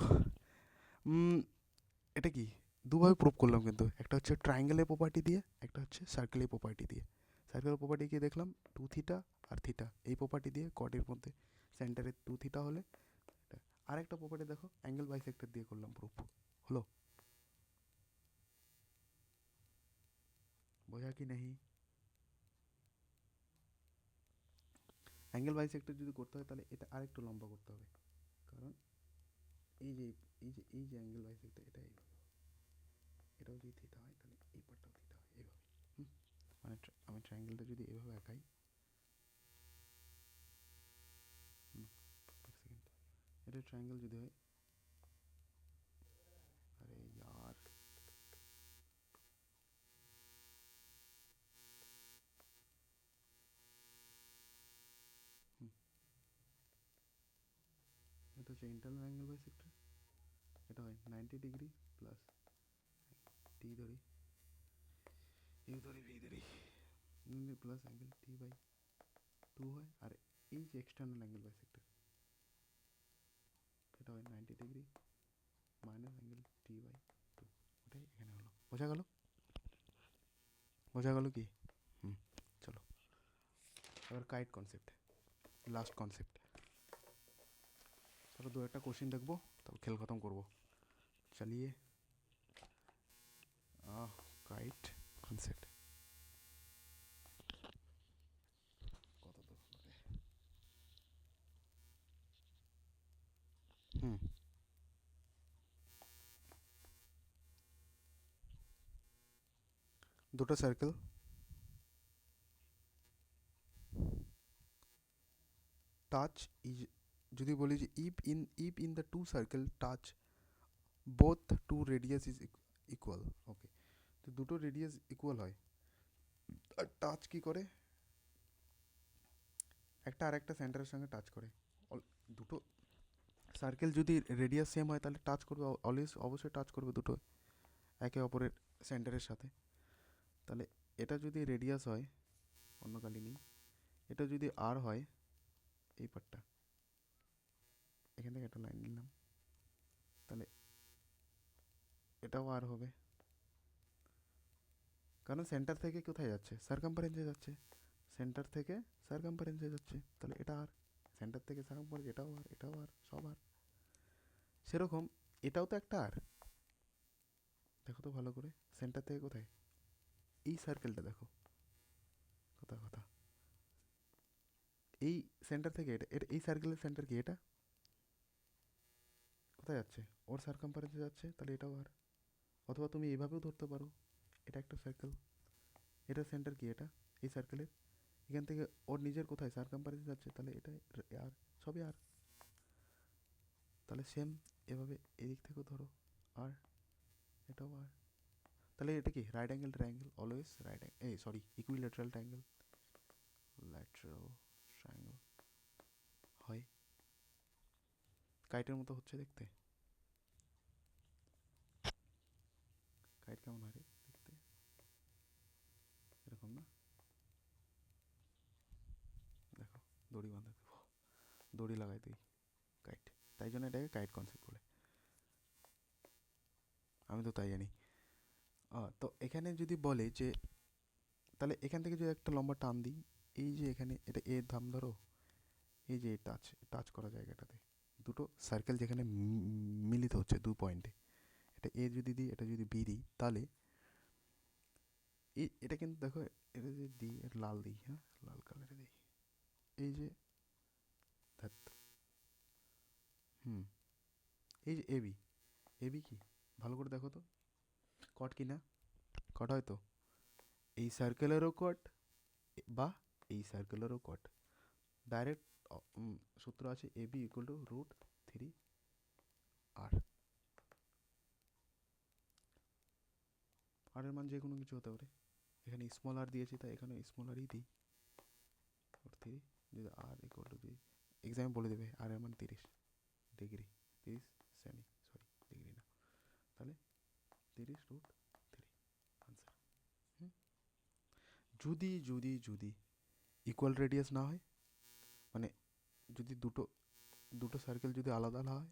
এটা কি দুভাবে প্রুভ করলাম কিন্তু, একটা হচ্ছে ট্রায়াঙ্গেলের প্রপার্টি দিয়ে, একটা হচ্ছে সার্কেলের প্রপার্টি দিয়ে। সার্কেলের প্রপার্টি গিয়ে দেখলাম 2θ আর থিটা, এই প্রপার্টি দিয়ে কর্ডের মধ্যে সেন্টারে 2θ হলে। আরেকটা প্রপার্টি দেখো, অ্যাঙ্গেল বাইসেক্টর দিয়ে করলাম প্রুফ। হলো? বোঝা কি নেই? অ্যাঙ্গেল বাইসেক্টর যদি করতে হয় তাহলে এটা আরেকটু লম্বা করতে হবে, কারণ এই যে অ্যাঙ্গেল বাইসেক্টর এটা এইভাবে, এটাও যদি থিটা হয় তাহলে এই পার্টটাও থিটা হয় এইভাবে। হুম, মানে আমি ট্রায়াঙ্গেলটা যদি এভাবে আঁকাই, এক সেকেন্ড, এটা ট্রায়াঙ্গেল যদি হয়, আরে यार, হুম, এটা হচ্ছে ইন্টারনাল অ্যাঙ্গেল বাইসেক্টর, এটা হয় 90 ডিগ্রি প্লাস টি ধরি, ইউ ধরি, ভি ধরি, প্লাস অ্যাঙ্গেল টি বাই 2 হয়। আর এই যে এক্সটার্নাল অ্যাঙ্গেল বাইসেক্টর, এটা হয় 90 degree minus angle T by 2, ওটাই এখানে হলো। বোঝা গেল? বোঝা গেল কি? হুম, চলো এবার কাইট কনসেপ্ট, লাস্ট কনসেপ্ট। চলো দু একটা কোশ্চেন দেখবো, তারপর খেল খতম করবো। চালিয়ে কাইট কনসেপ্ট কত দূর হবে? হুম, দুটো সার্কেল, টাচ ইজ, যদি বলি যে if in the two circle touch both two radius is equal. Okay, তো দুটো রেডিয়াস ইকুয়াল হয়, আর টাচ কি করে, একটা আর একটা সেন্টারের সঙ্গে টাচ করে। দুটো সার্কেল যদি রেডিয়াস সেম হয় তাহলে টাচ করবে, অলওয়েজ অবশ্যই টাচ করবে দুটো একে অপরের সেন্টারের সাথে। তাহলে এটা যদি রেডিয়াস হয়, অন্য কালি নেই, এটা যদি আর হয়, এই পার্টটা এখান থেকে একটা লাইন নিলাম, তাহলে এটাও আর হবে, কারণ সেন্টার থেকে কোথায় যাচ্ছে, সার্কামফারেন্সে যাচ্ছে, সেন্টার থেকে সার্কামফারেন্সে যাচ্ছে, তাহলে এটা আর, সেন্টার থেকে সার্কামফারেন্স, এটাও আর, এটাও আর, সব আর। সেরকম এটাও তো একটা আর, দেখো তো ভালো করে, সেন্টার থেকে কোথায়, এই সার্কেলটা দেখো, কথা কথা, এই সেন্টার থেকে এটা এটা এই সার্কেলের সেন্টার কি, এটা কোথায় যাচ্ছে, ওর সার্কামফারেন্সে যাচ্ছে, তাহলে এটাও আর। অথবা তুমি এইভাবেও ধরতে পারো, এটা একটা সার্কেল, এটার সেন্টার কি, এটা এই সার্কেলের, এখান থেকে ওর নিজের কোথায় সার্কামফারেন্সে যাচ্ছে, তাহলে এটা আর, সবই আর। তাহলে সেম এভাবে এদিক থেকেও ধরো আর, এটাও আর। তাহলে এটা কি right angle triangle, always right, এই sorry, equilateral triangle, lateral triangle হয়। কাইটের মতো হচ্ছে দেখতে, কাইট কেমন হয় রে দেখতে, এরকম না, দেখো দড়ি বাঁধা, দড়ি লাগাই দিই কাইট, তাই জন্য এটাকে কাইট কনসেপ্ট বলে, আমি তো তাই জানি। তো এখানে যদি বলে যে, তাহলে এখান থেকে যদি একটা লম্বা টান দিই, এই যে এখানে এটা এ ধাম ধরো, এই যে টাচ টাচ করা জায়গাটাতে দুটো সার্কেল যেখানে মিলিত হচ্ছে দু পয়েন্টে, এটা এ যদি দিই, এটা যদি বি দিই, তাহলে এই এটা কিন্তু দেখো, এটা যদি দিই, এটা লাল দিই, হ্যাঁ লাল কালারে দিই, এই যে ধ্যাৎ, হুম, এই যে এবি, এবি কি ভালো করে দেখো তো, কট কি না, কট হয় তো, এই সার্কেলেরও কট বা এই সার্কেলেরও কট, ডাইরেক্ট সূত্র আছে এবি ইকুয়াল টু √3 আর, আর এর মান যে কোনো কিছু হতে পারে, এখানে স্মল আর দিয়েছি তাই এখানে স্মল আরই দিই, √3, যদি আর ইকুয়াল টু, যদি এক্সামে বলে দেবে আর এর মান 30 ডিগ্রি, 30 সেমি, সরি ডিগ্রি না, তাহলে 30√3 আনসার। হুম, যদি ইকুয়াল রেডিয়াস না হয়, মানে যদি দুটো দুটো সার্কেল যদি আলাদা আলাদা হয়,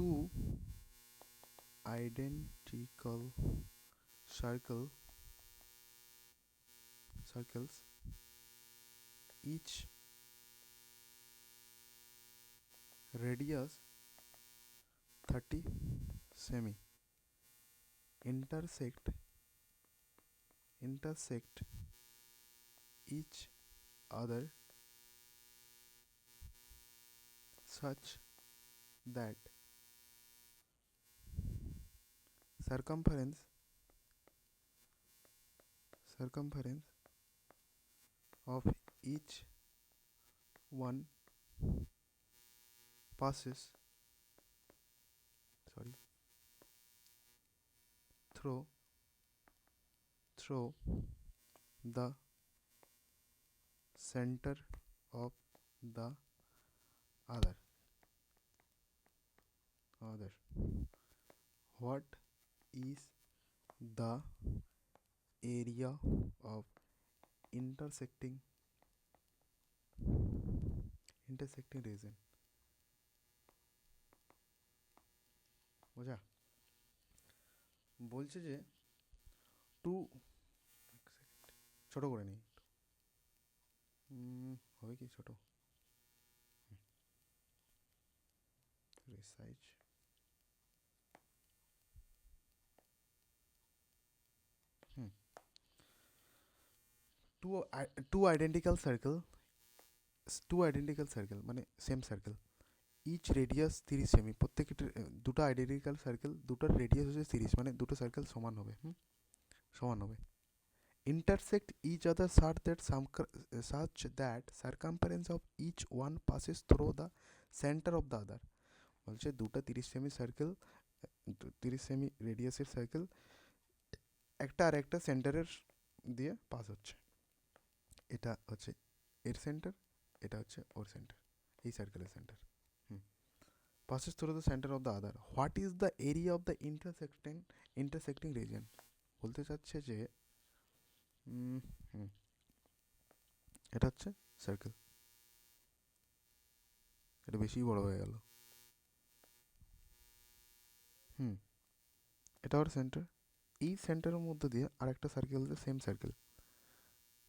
two identical circles, each radius 30 semi, intersect each other such that circumference of each one passes sorry through the center of the other. What is the area of intersecting region? বোঝা বলছে যে two ছোট করে নিই হবে কি ছোট resize two identical circle মানে সেম সার্কেল ইচ রেডিয়াস 30 সেমি প্রত্যেকটা দুটো আইডেন্টিক্যাল সার্কেল দুটোর রেডিয়াস হচ্ছে 30 মানে দুটো সার্কেল সমান হবে intersect each other such that circumference of each one passes through the center of the other বলছে দুটো 30 সেমি সার্কেল 30 সেমি রেডিয়াসের সার্কেল একটা আর একটা সেন্টারের দিয়ে পাস হচ্ছে এটা হচ্ছে এর সেন্টার এটা হচ্ছে ওর সেন্টার এই সার্কেলের centre passes through the center of the other. What is the area of the intersecting region? বলতে চাচ্ছে যে এটা হচ্ছে সার্কেল এটা বেশি বড় হয়ে গেল এটা ওর সেন্টার এই সেন্টারের মধ্যে দিয়ে আরেকটা সার্কেল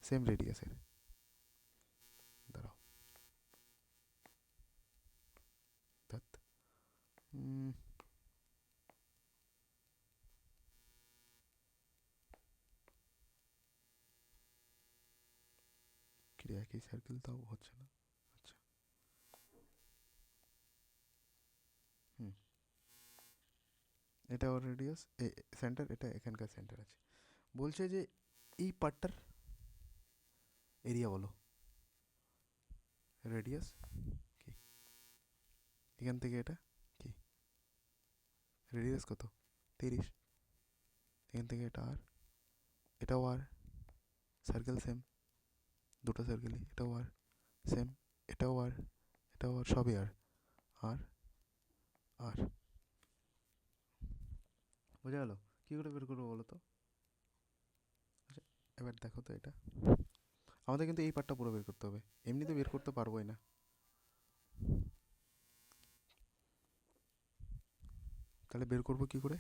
সেম রেডিয়াসের দাঁড়াও একই সার্কেল তাও হচ্ছে না আচ্ছা এটা ওর রেডিয়াস সেন্টার এটা এখানকার সেন্টার আছে বলছে যে এই পার্টটার এরিয়া বলো রেডিয়াস কি এখান থেকে এটা কি রেডিয়াস কত 30 এখান থেকে এটা আর এটাও আর সার্কেল সেম দুটো সার্কেলই এটাও আর সেম এটাও আর সবই আর বোঝা গেল কী করে বের করবো বলো তো আচ্ছা এবার দেখো তো এটা আমাদের কিন্তু এই পার্টটা পুরো বের করতে হবে এমনিতে বের করতে পারবোই না তাহলে বের করবো কি করে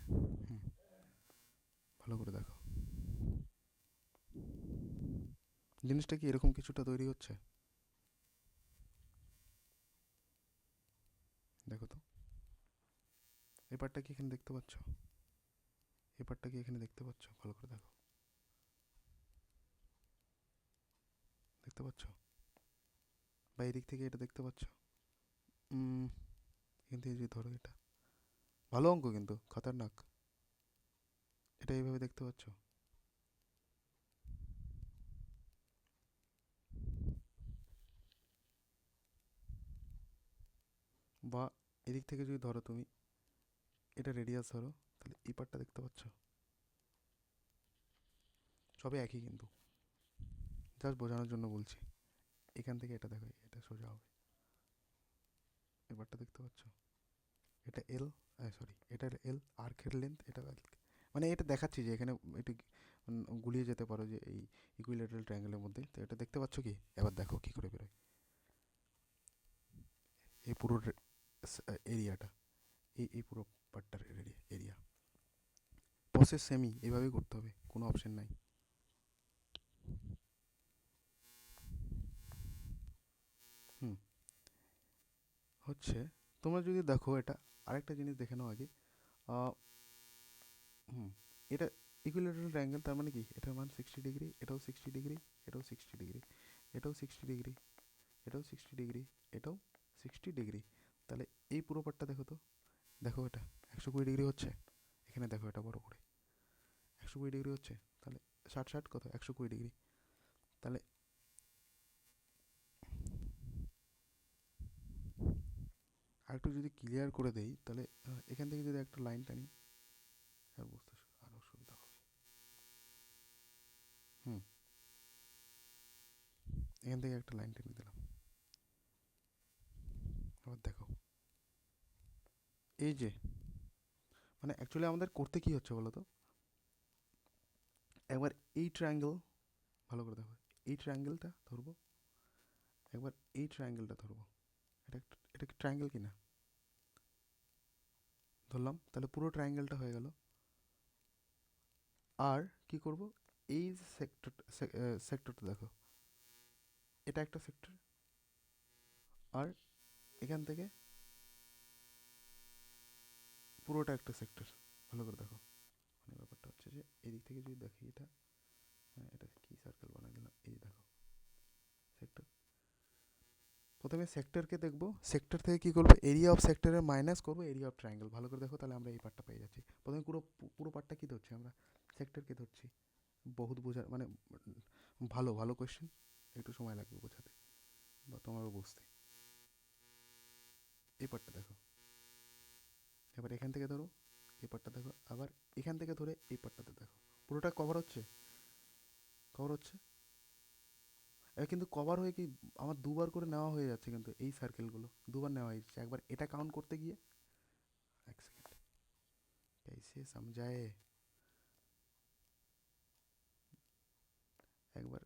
ভালো করে দেখো জিনিসটা কি এরকম কিছুটা তৈরি হচ্ছে দেখো তো এই পার্টটা কি এখানে দেখতে পাচ্ছ এই পার্টটা কি এখানে দেখতে পাচ্ছ ভালো করে দেখো দেখতে পাচ্ছ বা এই দিক থেকে এটা দেখতে পাচ্ছ এখান থেকে যদি ধরো এটা ভালো অঙ্ক কিন্তু খতরনাক এটা এইভাবে দেখতে পাচ্ছ বা এদিক থেকে যদি ধরো তুমি এটা রেডিয়াস ধরো তাহলে এই পার্টটা দেখতে পাচ্ছ সবই একই কিন্তু জাস্ট বোঝানোর জন্য বলছি এখান থেকে এটা দেখো এটা সোজা হবে এই পার্টটা দেখতে পাচ্ছ এটা এল সরি এটা এল আর্কের লেন্থ এটা মানে এটা দেখাচ্ছি যে এখানে এটা গুলিয়ে যেতে পারো যে এই ইকুইলেটারাল ট্রায়াঙ্গেলের মধ্যে তো এটা দেখতে পাচ্ছ কি এবার দেখো কি করে বেরোয় এই পুরো এরিয়াটা এই পুরো পার্টটার এরিয়া। প্রসেস সেমই এইভাবেই করতে হবে, কোনো অপশন নাই। হুম হচ্ছে তোমরা যদি দেখো এটা, আরেকটা জিনিস দেখে নাও আগে। আহ, হুম এটা ইকুইল্যাটারাল ট্রায়াঙ্গেল, তার মানে কি এটার মান 60 ডিগ্রি, এটাও 60 ডিগ্রি, এটাও 60 ডিগ্রি, এটাও 60 ডিগ্রি, এটাও 60 ডিগ্রি, এটাও 60 ডিগ্রি। তাহলে এই পুরো পার্টটা দেখো তো, দেখো এটা 120 ডিগ্রি হচ্ছে, এখানে দেখো এটা বড় করে 120 ডিগ্রি হচ্ছে, তাহলে 60 60 কত 120 ডিগ্রি। তাহলে আরেকটু যদি ক্লিয়ার করে দেই, তাহলে এখান থেকে যদি একটা লাইন টানি, আর বুঝতে আরও সুবিধা হবে। হুম এখান থেকে একটা লাইন টেনে দিলাম, আবার দেখো এই যে, মানে অ্যাকচুয়ালি আমাদের করতে কি হচ্ছে বলো তো, একবার এই ট্রায়াঙ্গেল, ভালো করে দেখো, এই ট্রায়াঙ্গেলটা ধরবো, একবার এই ট্রায়াঙ্গেলটা ধরবো, এটা কি ট্রায়াঙ্গেল কি না, ধরলাম, তাহলে পুরো ট্রায়াঙ্গেলটা হয়ে গেল। আর কি করব, এই সেক্টর, সেক্টরটা দেখো, এটা একটা সেক্টর, আর এখান থেকে পুরোটা একটা সেক্টর। ভালো করে দেখো, মানে ব্যাপারটা হচ্ছে যে এদিক থেকে যদি দেখি এটা, এটা কি সার্কেল বানাই দিলাম, এই দেখো সেক্টর। প্রথমে সেক্টরকে দেখবো, সেক্টর থেকে কি করবো, এরিয়া অফ সেক্টরের মাইনাস করবো এরিয়া অফ ট্রায়াঙ্গেল। ভালো করে দেখো, তাহলে আমরা এই পার্টটা পেয়ে যাচ্ছি। প্রথমে পুরো পুরো পার্টটা কি ধরছি আমরা, সেক্টরকে ধরছি। বহুত বোঝার মানে ভালো ভালো কোয়েশ্চেন, একটু সময় লাগবে বোঝাতে বা তোমারও বুঝতে। এই পার্টটা দেখো, এবার এখান থেকে ধরো, এই পার্টটা দেখো, আবার এখান থেকে ধরে এই পার্টটাতে দেখো, পুরোটা কভার হচ্ছে, কভার হচ্ছে। কিন্তু কভার হয়ে কি আমার দুবার করে নেওয়া হয়ে যাচ্ছে, কিন্তু এই সার্কেলগুলো দুবার নেওয়া হয়ে যাচ্ছে। একবার এটা কাউন্ট করতে গিয়ে, এক সেকেন্ড कैसे समझाए, একবার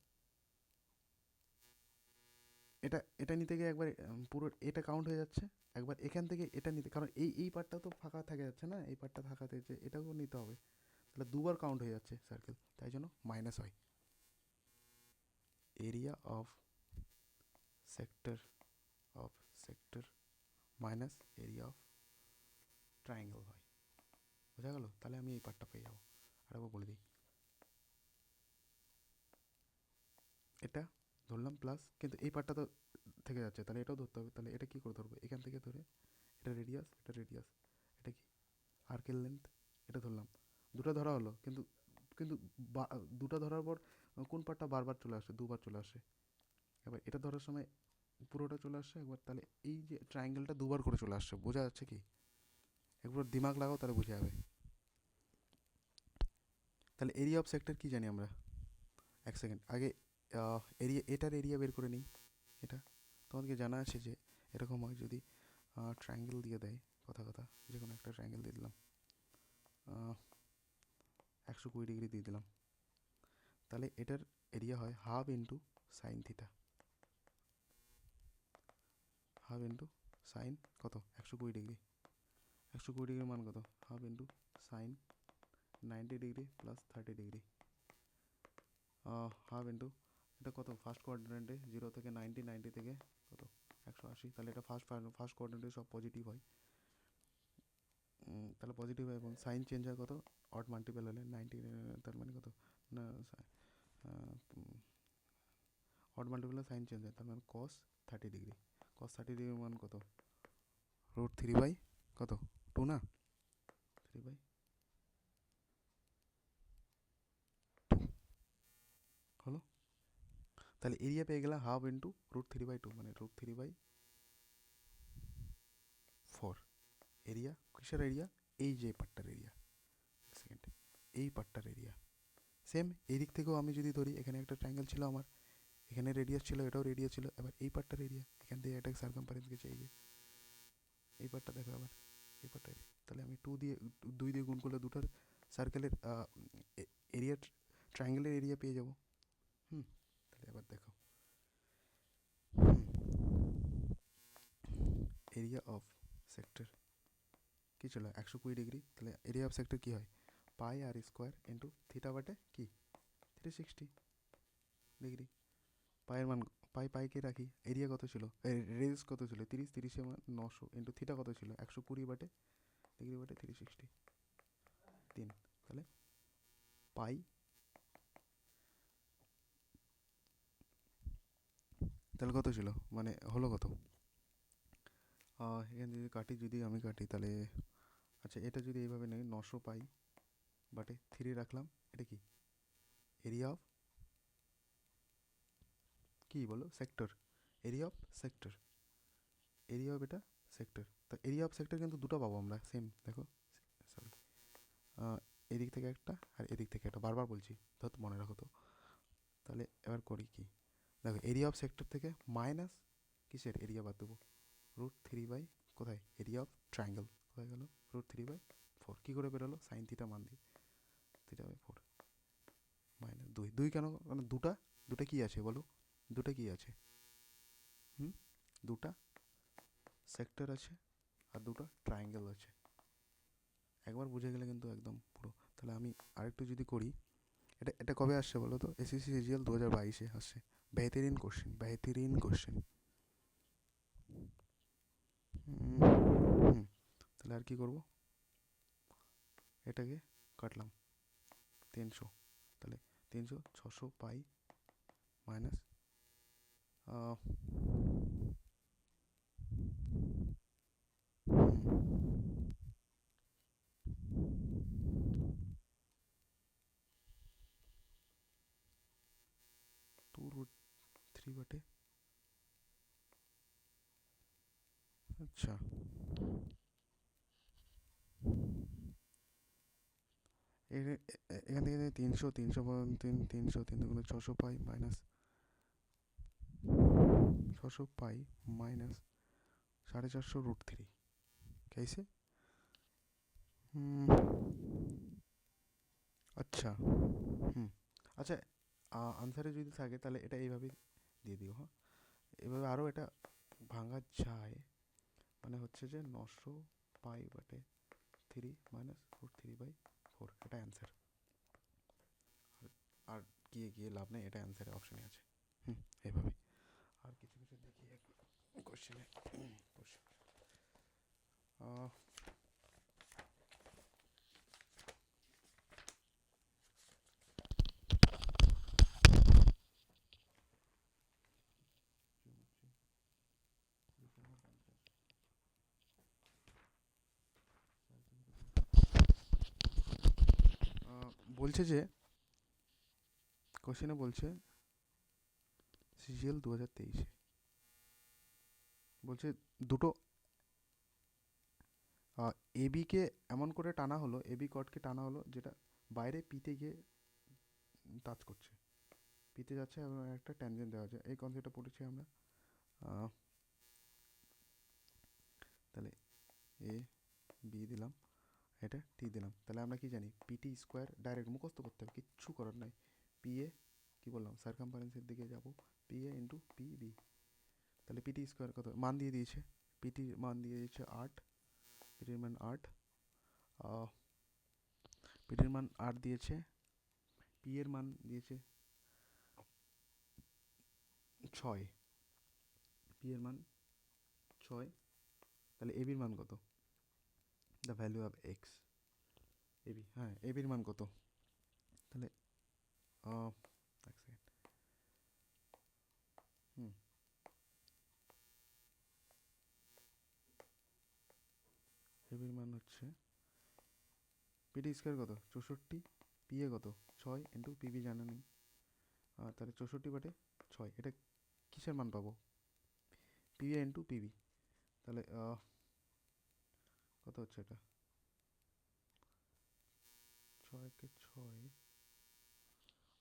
এটা এটা নিতে গিয়ে একবার পুরো এটা কাউন্ট হয়ে যাচ্ছে। একবার এখান থেকে এটা নিতে, কারণ এই পার্টটা তো ফাঁকা থাকে যাচ্ছে না, এই পার্টটা ফাঁকা থেকে এটাও নিতে হবে, তাহলে দুবার কাউন্ট হয়ে যাচ্ছে সার্কেল, তাই জন্য মাইনাস হয়। Area of sector, of sector minus area of triangle হয়। বোঝা গেল? তাহলে আমি এই পার্টটা পেয়ে যাবো। আরেকবার বলে দিই, এটা ধরলাম প্লাস, কিন্তু এই পার্টটা তো থেকে যাচ্ছে, তাহলে এটাও ধরতে হবে। তাহলে এটা কি করে ধরবো, এখান থেকে ধরে, এটা রেডিয়াস, এটা রেডিয়াস, এটা কি আর্কের লেন্থ, এটা ধরলাম। দুটো ধরা হলো, কিন্তু কিন্তু দুটো ধরার পর কোন পার্টটা বারবার চলে আসে, দুবার চলে আসে। এবার এটা ধরার সময় পুরোটা চলে আসছে একবার, তাহলে এই যে ট্রায়াঙ্গেলটা দুবার করে চলে আসছে, বোঝা যাচ্ছে কি? একবার দিমাগ লাগাও, তাহলে বুঝে যাবে। তাহলে এরিয়া অফ সেক্টর কি জানি আমরা, এক সেকেন্ড আগে এরিয়া, এটার এরিয়া বের করে নিই। এটা তোমাদেরকে জানা আছে যে এরকম হয় যদি ট্রায়াঙ্গেল দিয়ে দেয়, কথা কথা যে কোনো একটা ট্রায়াঙ্গেল দিয়ে দিলাম, 120 ডিগ্রি দিয়ে দিলাম, তাহলে এটার এরিয়া হয় half into sine theta, half into sign কত 120 ডিগ্রি, 120 ডিগ্রির মান কত, half into sign 90 degree plus 30 degree, half into এটা কত ফার্স্ট কোয়াড্রেন্টে 0 থেকে 90, 90 থেকে কত 180, তাহলে এটা ফার্স্ট কোয়াড্রেন্টে সব পজিটিভ হয়। তাহলে পজিটিভ হয় এবং সাইন চেঞ্জ হয় কত, অড মাল্টিপল হলে 90, তার মানে কত না, অড মাল্টিপল সাইন চেঞ্জ হয়, তার মানে কস 30 ডিগ্রি, কস 30 ডিগ্রির মান কত, √3 বাই কত 2 না, 3/2 হলো। তাহলে এরিয়া পেয়ে গেলাম হাফ ইন্টু √3/2, মানে √3/4 এরিয়া। কিসের এরিয়া, এই যে পার্টটার এরিয়া, এক সেকেন্ড, এই পার্টটার এরিয়া। সেম এই দিক থেকেও আমি যদি ধরি, এখানে একটা ট্রায়াঙ্গেল ছিল আমার, এখানে রেডিয়াস ছিল, এটাও রেডিয়াস ছিল, এবার এই পার্টটার এরিয়া, এখান থেকে একটা সার্কামফারেন্স গেছে, এই যে এই পার্টটা দেখো, আবার এই পার্টটা এরিয়া, তাহলে আমি 2 দিয়ে গুণ করলে দুটার সার্কেলের এরিয়া, ট্রায়াঙ্গেলের এরিয়া পেয়ে যাবো। হুম তাহলে এবার দেখো, এরিয়া অফ সেক্টর কী ছিল 120 ডিগ্রি, তাহলে এরিয়া অফ সেক্টর কী হয় পাই আর স্কোয়ার ইন্টু থিটা বাটে কি 360 ডিগ্রি। পায়ের মান পাইকে রাখি, এরিয়া কত ছিল রেজ কত ছিল 30 মান 900 ইন্টু থিটা কত ছিল 120/ডিগ্রি/360 3, তাহলে পাই, তাহলে কত ছিল মানে হলো কত এখানে যদি কাটি, যদি আমি কাটি তাহলে আচ্ছা এটা যদি এইভাবে নেই 900 পাই/3 রাখলাম, এটা কি এরিয়া অফ কি বলো sector, area of sector, area of এটা সেক্টর। তো এরিয়া অফ সেক্টর কিন্তু দুটো পাবো আমরা সেম, দেখো সরি এদিক থেকে একটা আর এদিক থেকে একটা, বারবার বলছি তো মনে রাখো তো। তাহলে এবার করি কি, দেখো এরিয়া অফ সেক্টর থেকে মাইনাস কিসের এরিয়া বাদ দেবো √3 কোথায় এরিয়া অফ ট্রায়াঙ্গেল কোথায় গেল √3/4, কী করে বেরোলো সাইন থিটা মান দিয়ে θ/4 -2 কেন, মানে দুটা দুটা কি আছে বলো, দুটা কি আছে দুটা সেক্টর আছে আর দুটো ট্রায়াঙ্গেল আছে, একবার বুঝে গেলে কিন্তু একদম পুরো। তাহলে আমি আরেকটু যদি করি, এটা এটা কবে আসছে বলো তো, এসএসসি সিজিএল 2022-এ আসছে, বেহতরিন কোশ্চেন বেহতরিন কোশ্চেন। তাহলে আর কি করব, এটাকে কাটলাম 300, তাহলে 300 600 পাই মাইনাস 2√3 আচ্ছা এখান থেকে 300 300 300 3 600 পাই মাইনাস 600 पाई माइनस 450 √3 कैसे আচ্ছা আচ্ছা আনসারে যদি থাকে তাহলে এটা এইভাবে দিয়ে দিও, হ্যাঁ এভাবে আরও এটা ভাঙা যায়, মানে হচ্ছে যে 900 π/3 মাইনাস √3/4, এটা অ্যান্সার। আর গিয়ে গিয়ে লাভ নেই, এটা অ্যান্সারের অপশানে আছে এইভাবে। আর কিছু কিছু দেখি কোশ্চেনে কোশ্চেন বলছে যে কোশ্চেনে বলছে সিজিএল 2023-এ বলছে দুটো এবিকে এমন করে টানা হলো, এবি কটকে টানা হলো যেটা বাইরে পিতে গিয়ে টাচ করছে, পিতে যাচ্ছে এবং একটা ট্যানজেন্ট দেওয়া আছে, এই কনসেপ্টটা পড়েছি আমরা। তাহলে এ বি দিলাম, এটা টি দিলাম, তাহলে আমরা কি জানি পিটি স্কোয়ার ডাইরেক্ট মুখস্থ করতে হবে, কিচ্ছু করার নাই। পি এ কী বললাম সার্কামফারেন্সের দিকে যাব, P A into P B, তাহলে পিটি স্কোয়ার কত মান দিয়ে দিয়েছে, পিটির মান দিয়ে দিয়েছে 8, পিটির মান 8, পিটির মান 8 দিয়েছে, পি এর মান দিয়েছে 6, পি এর মান 6, তাহলে এবির মান কত, the value of X AB, হ্যাঁ এবির মান কত, তাহলে এক সেকেন্ড এবির মান হচ্ছে পিটি স্কোয়ার কত 64, পি এ কত 6 ইন্টু পিবি জানা নেই, তাহলে 64/6, এটা কিসের মান পাবো পি এ ইন্টু পিবি, তাহলে কত হচ্ছে এটা 6 কে 6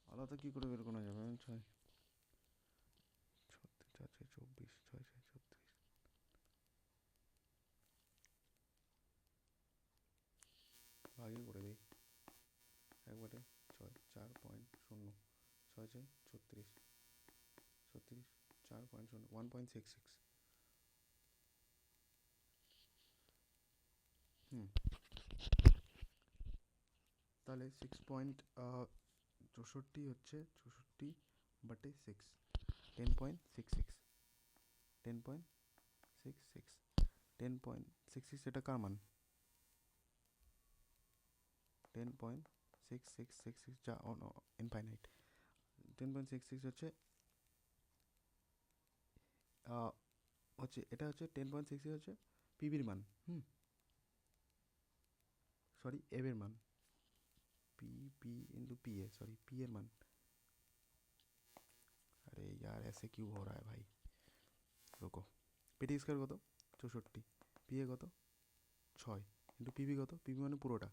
আলাদা কী করে বের করা যাবে, 6 4 24 6 36 ভাগই করে দিই একবারে 6 4.0 6 6 36 36 4.0 1.66 হুম, তাহলে 6.64 হচ্ছে 64/6, 10.66, 10.66, 10.66, এটা কার মান? 10.6666 যা ইনফাইনাইট। 10.66 হচ্ছে হচ্ছে এটা হচ্ছে 10.66 হচ্ছে পিবির মান। হুম, सॉरी एब এর মান, P P into P A, sorry P এর মান। अरे यार ऐसे क्यों हो रहा है भाई, रुको। পিটি স্কোয়ার কত? 64। পি এ কত? 6 ইন্টু পিবি কত? পিবি মানে পুরোটা।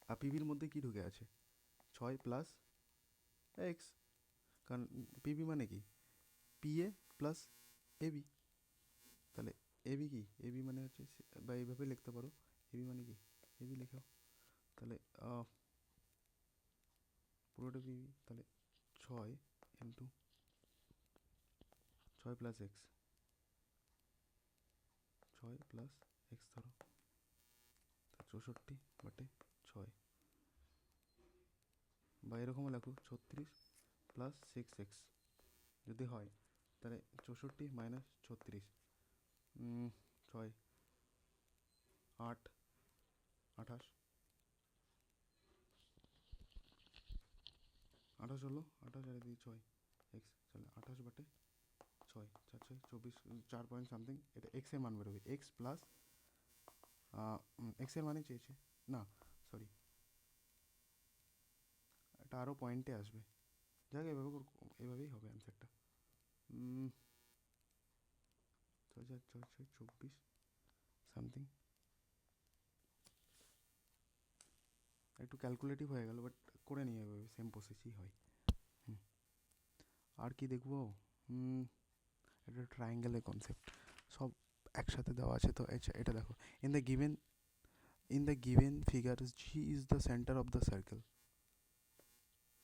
আর পিবির মধ্যে কি ঢুকে আছে? 6 প্লাস এক্স, কারণ পিবি মানে কি? P A plus AB. তাহলে এবি কি? এবি মানে হচ্ছে বা এইভাবে লিখতে পারো, এবি মানে কি? এবি লেখাও। তাহলে পুরোটা পিবি, তাহলে 6 into 6 plus x, 6 plus x ধরো, 64/6। বা এরকমও লেখো 36 প্লাস 6x যদি হয়, তাহলে 64 মাইনাস 36, 6 8 28, 28 হলো, 28 আর এদিকে 6 এক্স, তাহলে 28/6, 4 6 24, 4 পয়েন্ট সামথিং। এটা এক্সের মান বেরোবে, এক্স প্লাস এক্সের মানে চেয়েছে না, সরি, এটা আরও পয়েন্টে আসবে। যাক এভাবে এভাবেই হবে অ্যান্সারটা। 6 4 6 24 সামথিং, একটু ক্যালকুলেটিভ হয়ে গেল, বাট করে নিয়ে এভাবে সেম প্রসেসই হয়। হুম, আর কি দেখবো? এটা ট্রায়াঙ্গেলের কনসেপ্ট, সব একসাথে দেওয়া আছে তো। আচ্ছা এটা দেখো, in the given figure G is the centre of the circle.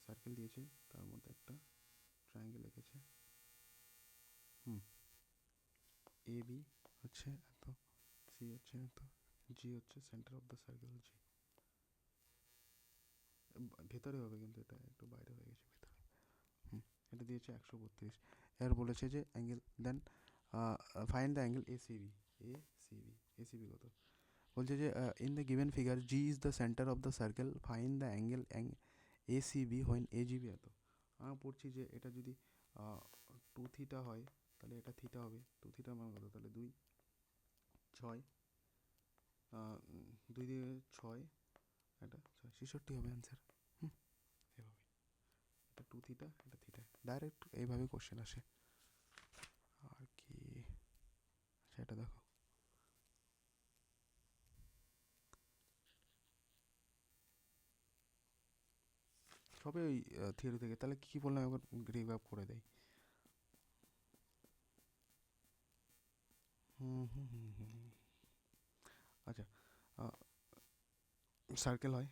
Circle দিয়েছে, তার মধ্যে একটা ট্রায়াঙ্গেল লিখেছে। এ বি হচ্ছে এত, সি হচ্ছে এত, জি হচ্ছে সেন্টার অফ দ্য সার্কেল জি। ভেতরে হবে কিন্তু এটা একটু বাইরে হয়ে গেছে ভেতরে। এটা দিয়েছে 132। এর বলেছে যে angle then find the angle ACB কত? বলছে যে in the given figure G is the centre of the circle, find the angle ACB when AGB এত। আমি পড়ছি যে এটা যদি 2 থিটা হয়, তাহলে এটা থিটা হবে। 2 থিটার মান কত? তাহলে 2 6, 2 দিয়ে 6, এটা 66 হবে অ্যান্সার। এভাবে এটা 2 থিটা, এটা থিটা, ডাইরেক্ট এইভাবে কোশ্চেন আসে। আর কি? আচ্ছা এটা দেখো, সবে ওই থিওরি থেকে। তাহলে কী বললাম একবার রিভাইভ করে দেয়। আচ্ছা, সার্কেল হয়,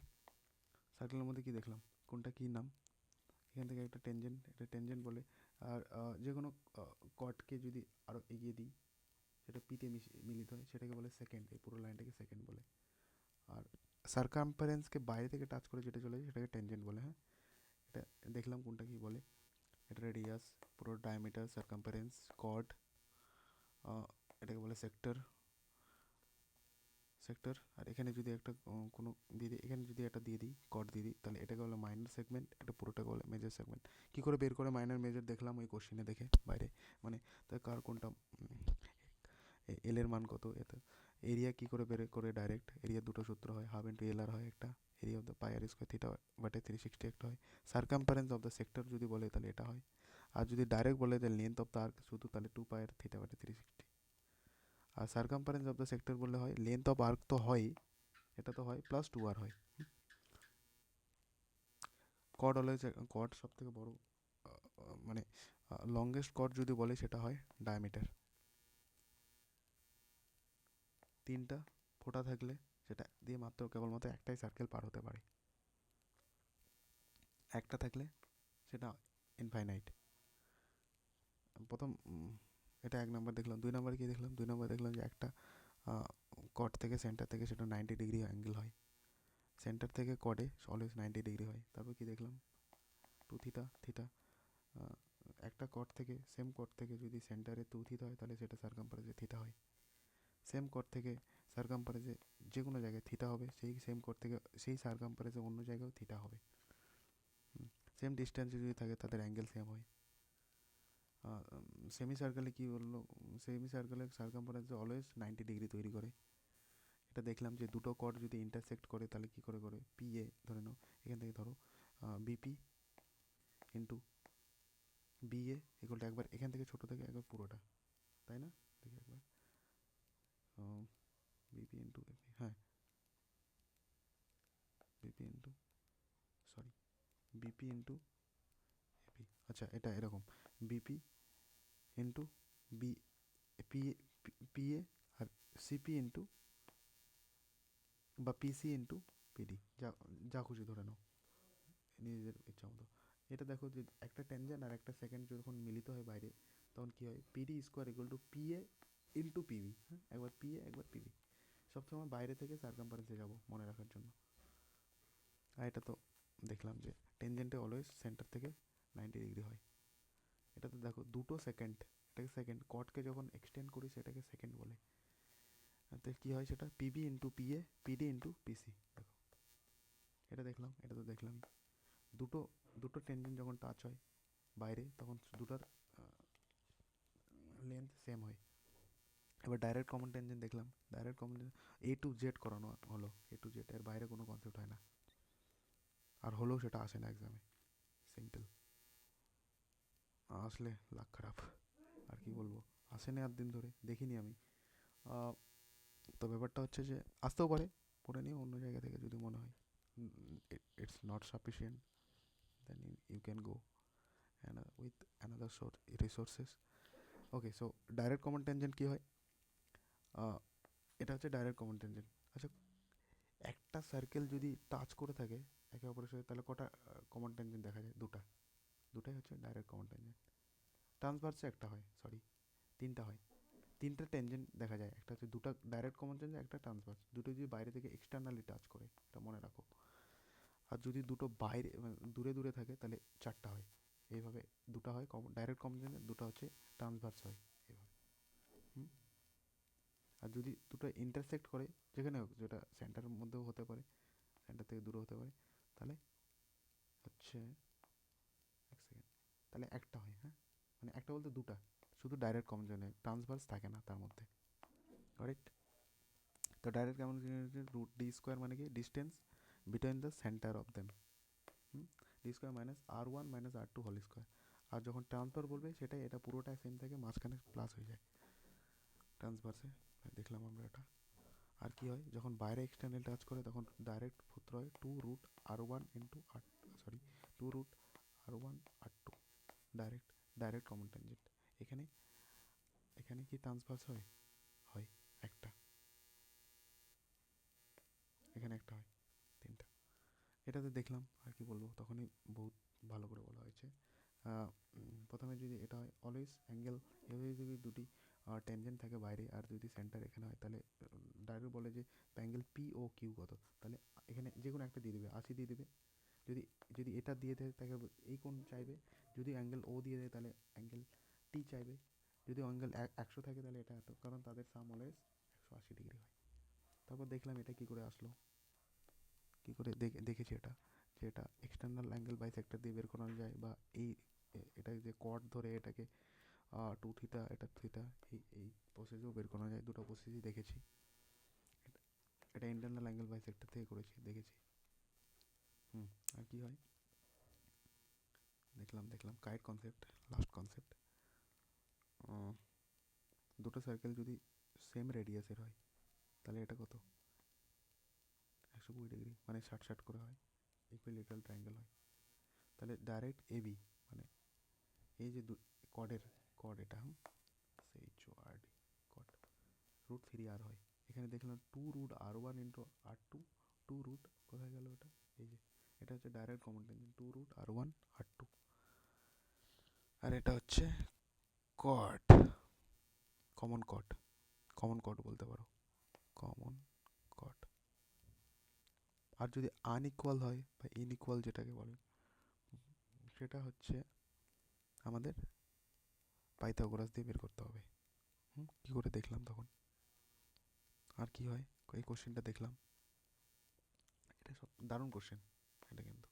সার্কেলের মধ্যে কি দেখলাম, কোনটা কী নাম? এখান থেকে একটা টেনজেন্ট, এটা টেনজেন্ট বলে। আর যে কোনো কটকে যদি আরও এগিয়ে দিই, সেটা পিতে মিলিত হয়, সেটাকে বলে সেকেন্ড। এই পুরো লাইনটাকে সেকেন্ড বলে। আর সার্কামফারেন্সকে বাইরে থেকে টাচ করে যেটা চলে যায় সেটাকে টেনজেন্ট বলে। হ্যাঁ, এটা দেখলাম কোনটা কী বলে। এটা রেডিয়াস, পুরো ডায়ামিটার, সার্কামফারেন্স, কর্ড, এটাকে বলে সেক্টর। আর এখানে যদি একটা কোনো দিয়ে দিই, এখানে যদি একটা দিয়ে দিই, কট দিয়ে দিই, তাহলে এটাকে বলে মাইনর সেগমেন্ট, এটা পুরোটাকে বলে মেজর সেগমেন্ট। কী করে বের করে মাইনর মেজর দেখলাম ওই কোশ্চেনে দেখে বাইরে, মানে তাই কার কোনটা এল এর মান কত। এতে এরিয়া কী করে বের করে, ডাইরেক্ট এরিয়া দুটো সূত্র হয়, হাফ ইন্টু এল আর হয় একটা, area of the pi r square theta বাটে 360 একটা হয়। সার্কামফারেন্স অফ দ্য সেক্টর যদি বলে তাহলে এটা হয়। আর যদি ডাইরেক্ট বলে তাহলে লেন্থ অফ দ্য আর্ক শুধু, তাহলে 2 পাই আর থিটা বাটে 360। আর সার্কামফারেন্স অফ দ্য সেক্টর বললে হয় লেন্থ অফ আর্ক তো হয়, এটা তো হয় প্লাস 2 আর হয়। কর্ড হলে কর্ড সব থেকে বড়, মানে লংগেস্ট কর্ড যদি বলে সেটা হয় ডায়ামিটার। 3টা ফোঁটা থাকলে সেটা দিয়ে মাত্র কেবলমাত্র একটাই সার্কেল পার হতে পারে, একটা থাকলে সেটা ইনফাইনাইট। প্রথম এটা 1 নম্বর দেখলাম। 2 নম্বরে কি দেখলাম? 2 নম্বরে দেখলাম যে একটা কট থেকে সেন্টার থেকে সেটা 90 ডিগ্রি অ্যাঙ্গেল হয়, সেন্টার থেকে কডে অলওয়েজ 90 ডিগ্রি হয়। তারপর কি দেখলাম, টু থিটা থিটা, একটা কট থেকে সেম কট থেকে যদি সেন্টারে টু থিটা হয় তাহলে সেটা সার্কামফারেন্সে থিটা হয়। সেম কট থেকে সার্কামফারেন্সে যে কোনো জায়গায় থিটা হবে, সেই সেম কট থেকে সেই সার্কামফারেন্সে অন্য জায়গায়ও থিটা হবে। সেম ডিস্টেন্সে যদি থাকে তাদের অ্যাঙ্গেল সেম হয়। সেমি সার্কেলে কী বললো, সেমি সার্কেলের সার্কামফারেন্সে অলওয়েজ 90 ডিগ্রি তৈরি করে। এটা দেখলাম যে দুটো কর্ড যদি ইন্টারসেক্ট করে তাহলে কী করে করে, পি এ ধরে নাও, এখান থেকে ধরো BP into BA equal to একবার এখান থেকে ছোটো থেকে একবার পুরোটা, তাই না? দেখি একবার, বিপি ইন্টু এপি, হ্যাঁ BP into, sorry BP into AP, আচ্ছা এটা এরকম, BP into B P PA আর সিপি ইন্টু বা পিসি ইন্টু পিডি, যা যা খুশি ধরে নাও নিজেদের ইচ্ছা মতো। এটা দেখো যে একটা ট্যানজেন্ট আর একটা সেকেন্ড যখন মিলিত হয় বাইরে, তখন কী হয়, PD square equal to PA into PB. হ্যাঁ, একবার পিএ একবার পিবি, সবসময় বাইরে থেকে সার্কামফারেন্সে যাব মনে রাখার জন্য। আর এটা তো দেখলাম যে টেনজেন্টে অলওয়েজ সেন্টার থেকে 90 ডিগ্রি হয়। এটা তো দেখো দুটো সেকেন্ড, এটাকে সেকেন্ড, কটকে যখন এক্সটেন্ড করি সেটাকে সেকেন্ড বলে। তো কী হয় সেটা, PB into PA PD into PC. দেখো এটা দেখলাম, এটা তো দেখলামই, দুটো দুটো টেনজেন্ট যখন টাচ হয় বাইরে তখন দুটার লেন্থ সেম হয়। এবার ডাইরেক্ট কমন টেনজেন্ট দেখলাম, direct common A to Z করানো হলো, এ টু জেড, এর বাইরে কোনো কনসেপ্ট হয় না, আর হলেও সেটা আসে না এক্সামে। সিম্পল, আসলে লাখ খারাপ, আর কি বলবো, আসেনি 8 দিন ধরে দেখিনি আমি। তো ব্যাপারটা হচ্ছে যে আসতেও পারে, পড়ে নিও অন্য জায়গা থেকে যদি মনে হয় it's not sufficient, then you can go with another resources. Okay, so direct common tangent কী হয়, এটা হচ্ছে ডাইরেক্ট কমন টেনজেন্ট। আচ্ছা, একটা সার্কেল যদি টাচ করে থাকে একে অপরের সাথে তাহলে কটা কমন টেনজেন্ট দেখা যায়, দুটা, দুটাই হচ্ছে ডাইরেক্ট কমন টেনজেন্ট। ট্রান্সভার্সে একটা হয়, সরি তিনটা হয়, তিনটা টেনজেন্ট দেখা যায়, একটা হচ্ছে দুটো ডাইরেক্ট কমন টেনজেন্ট, একটা ট্রান্সভার্স, দুটো যদি বাইরে থেকে এক্সটার্নালি টাচ করে, এটা মনে রাখো। আর যদি দুটো বাইরে দূরে দূরে থাকে তাহলে চারটা হয়, এইভাবে দুটো হয় কমন ডাইরেক্ট কমন টেনজেন্ট, দুটো হচ্ছে ট্রান্সভার্স হয় এইভাবে। হুম, আর যদি দুটো ইন্টারসেক্ট করে যেখানে হোক, যেটা সেন্টারের মধ্যেও হতে পারে, সেন্টার থেকে দূরে হতে পারে, তাহলে হচ্ছে, এক সেকেন্ড, তাহলে একটা হয়। হ্যাঁ, মানে একটা বলতে দুটা, শুধু ডাইরেক্ট কমন টেনজেন্ট, ট্রান্সভার্স থাকে না তার মধ্যে, রাইট? তো direct common tangent root D square মানে কি, distance between the centre of them, D square minus R one minus R two whole square. আর যখন ট্রান্সফার বলবে সেটাই, এটা পুরোটা সেম থাকে, মাঝখানে প্লাস হয়ে যায় ট্রান্সভার্সে, দেখলাম আমরা এটা। আর কি হয়, যখন বাইরে এক্সটার্নাল টাচ করে তখন ডাইরেক্ট সূত্র হয় two root R one into R, sorry two root R one R two, direct direct common tangent. এখানে এখানে কি ট্রান্সভার্স হয়, হয় একটা, এখানে একটা হয়, তিনটা। এটাতে দেখলাম, আর কি বলবো, তখনই বহুত ভালো করে বলা হয়েছে। প্রথমে যদি এটা হয় অলওয়েজ অ্যাঙ্গেল, এভাবে যদি দুটি টেনজেন্ট থাকে বাইরে আর যদি সেন্টার এখানে হয় তাহলে ডাইরেক্ট বলে যে অ্যাঙ্গেল পি ও কিউ কত, তাহলে এখানে যে কোনো একটা দিয়ে দেবে, 80 দিয়ে দেবে। যদি যদি এটা দিয়ে দেয় তাকে এই কোণ চাইবে, যদি অ্যাঙ্গেল ও দিয়ে দেয় তাহলে অ্যাঙ্গেল টি চাইবে, যদি অ্যাঙ্গেল 100 থাকে তাহলে এটা এত, কারণ তাদের সাম অলওয়েজ 180 ডিগ্রি হয়। তারপর দেখলাম এটা কি করে আসলো, কী করে দেখেছি এটা, যে এটা এক্সটার্নাল অ্যাঙ্গেল বাইসেক্টর দিয়ে বের করানো যায়, বা এই এটা যে কর্ড ধরে এটাকে টু থিটা এটা থিটা, এই প্রসেসেও বের করানো যায়, দুটো প্রসেসই দেখেছি। এটা ইন্টারনাল অ্যাঙ্গেল বাইসেক্টর থেকে করেছি, দেখেছি। আর কি হয় দেখলাম কাইট কনসেপ্ট, লাস্ট কনসেপ্ট, দুটো সার্কেল যদি সেম রেডিয়াসের হয় তাহলে এটা কত, 120 ডিগ্রি, মানে 60 করে হয়, ইকুইলেটারাল ট্রায়াঙ্গেল হয়। তাহলে ডাইরেক্ট এবি, মানে এই যে কডের কড এটা, সেইচ ও আর ডি, কড রুট 3 আর হয়। এখানে দেখলাম two root R one into R two, two root কোথায় গেল এটা, এই যে এটা হচ্ছে direct common tangent, two root R one R two, আর এটা হচ্ছে কড, কমন কড, কমন কড বলতে পারো। কমন কট। আর যদি আনইকুয়াল হয় বা ইনইকুয়াল যেটাকে বলে, সেটা হচ্ছে আমাদের পাইথাগোরাস দিয়ে বের করতে হবে। কী করে দেখলাম তখন, আর কি হয় এই কোশ্চেনটা দেখলাম, এটা সব দারুণ কোশ্চেন। এটা কিন্তু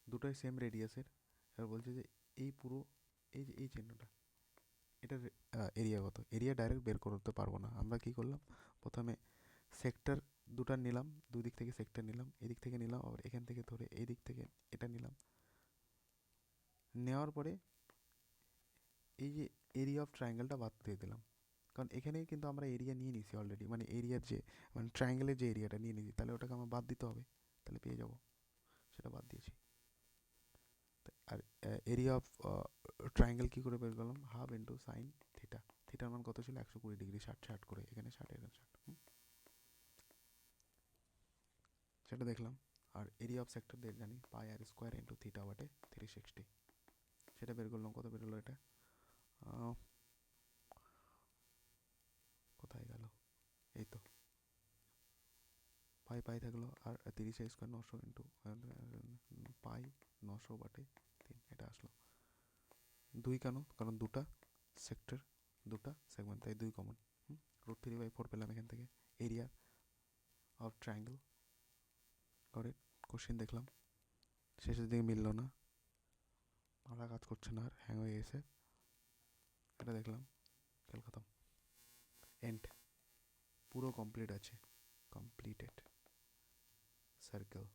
দুটোই সেম রেডিয়াসের। এবার বলছে যে এই পুরো এই যে এই চিহ্নটা, এটার এরিয়া কত। এরিয়া ডাইরেক্ট বের করতে পারবো না, আমরা কি করলাম প্রথমে সেক্টর দুটা নিলাম, দুই দিক থেকে সেক্টর নিলাম, এদিক থেকে নিলাম, আবার এখান থেকে ধরে এই দিক থেকে এটা নিলাম, নেওয়ার পরে এই যে এরিয়া অফ ট্রায়াঙ্গেলটা বাদ দিয়ে দিলাম, কারণ এখানেই কিন্তু আমরা এরিয়া নিয়ে নিছি অলরেডি, মানে এরিয়ার যে মানে ট্রায়াঙ্গেলের যে এরিয়াটা নিয়ে নিয়েছি, তাহলে ওটাকে আমার বাদ দিতে হবে, তাহলে পেয়ে যাব, সেটা বাদ দিয়েছি। আর এরিয়া অফ ট্রায়াঙ্গেল কী করে বের করলাম, হাফ ইন্টু সাইন থিটা। থিটার মান কত ছিল 120 ডিগ্রি, 60 করে, এখানে 60 এখানে 60, সেটা দেখলাম। আর এরিয়া অফ সেক্টর দিয়ে জানি পাই আর স্কোয়ার ইন্টু থিটা বাটে 360, সেটা বের করলাম। কত বের হলো এটা, কোথায় গেল, এই তো পাই পাই থাকলো, আর 30 স্কোয়ার 900 ইন্টু পাই 900/3, এটা আসলো 2 কেন, কারণ দুটা সেক্টর দুটা সেগমেন্ট, তাই 2 কমন। √3/4 পেলাম এখান থেকে এরিয়া অফ ট্রায়াঙ্গেল। করে কোশ্চেন দেখলাম, শেষের দিকে মিললো না, মাথা কাজ করছে না আর, হ্যাং হয়ে গেছে। এটা দেখলাম, খেল খতম, এন্ড, পুরো কমপ্লিট আছে, কমপ্লিটেড সার্কেল।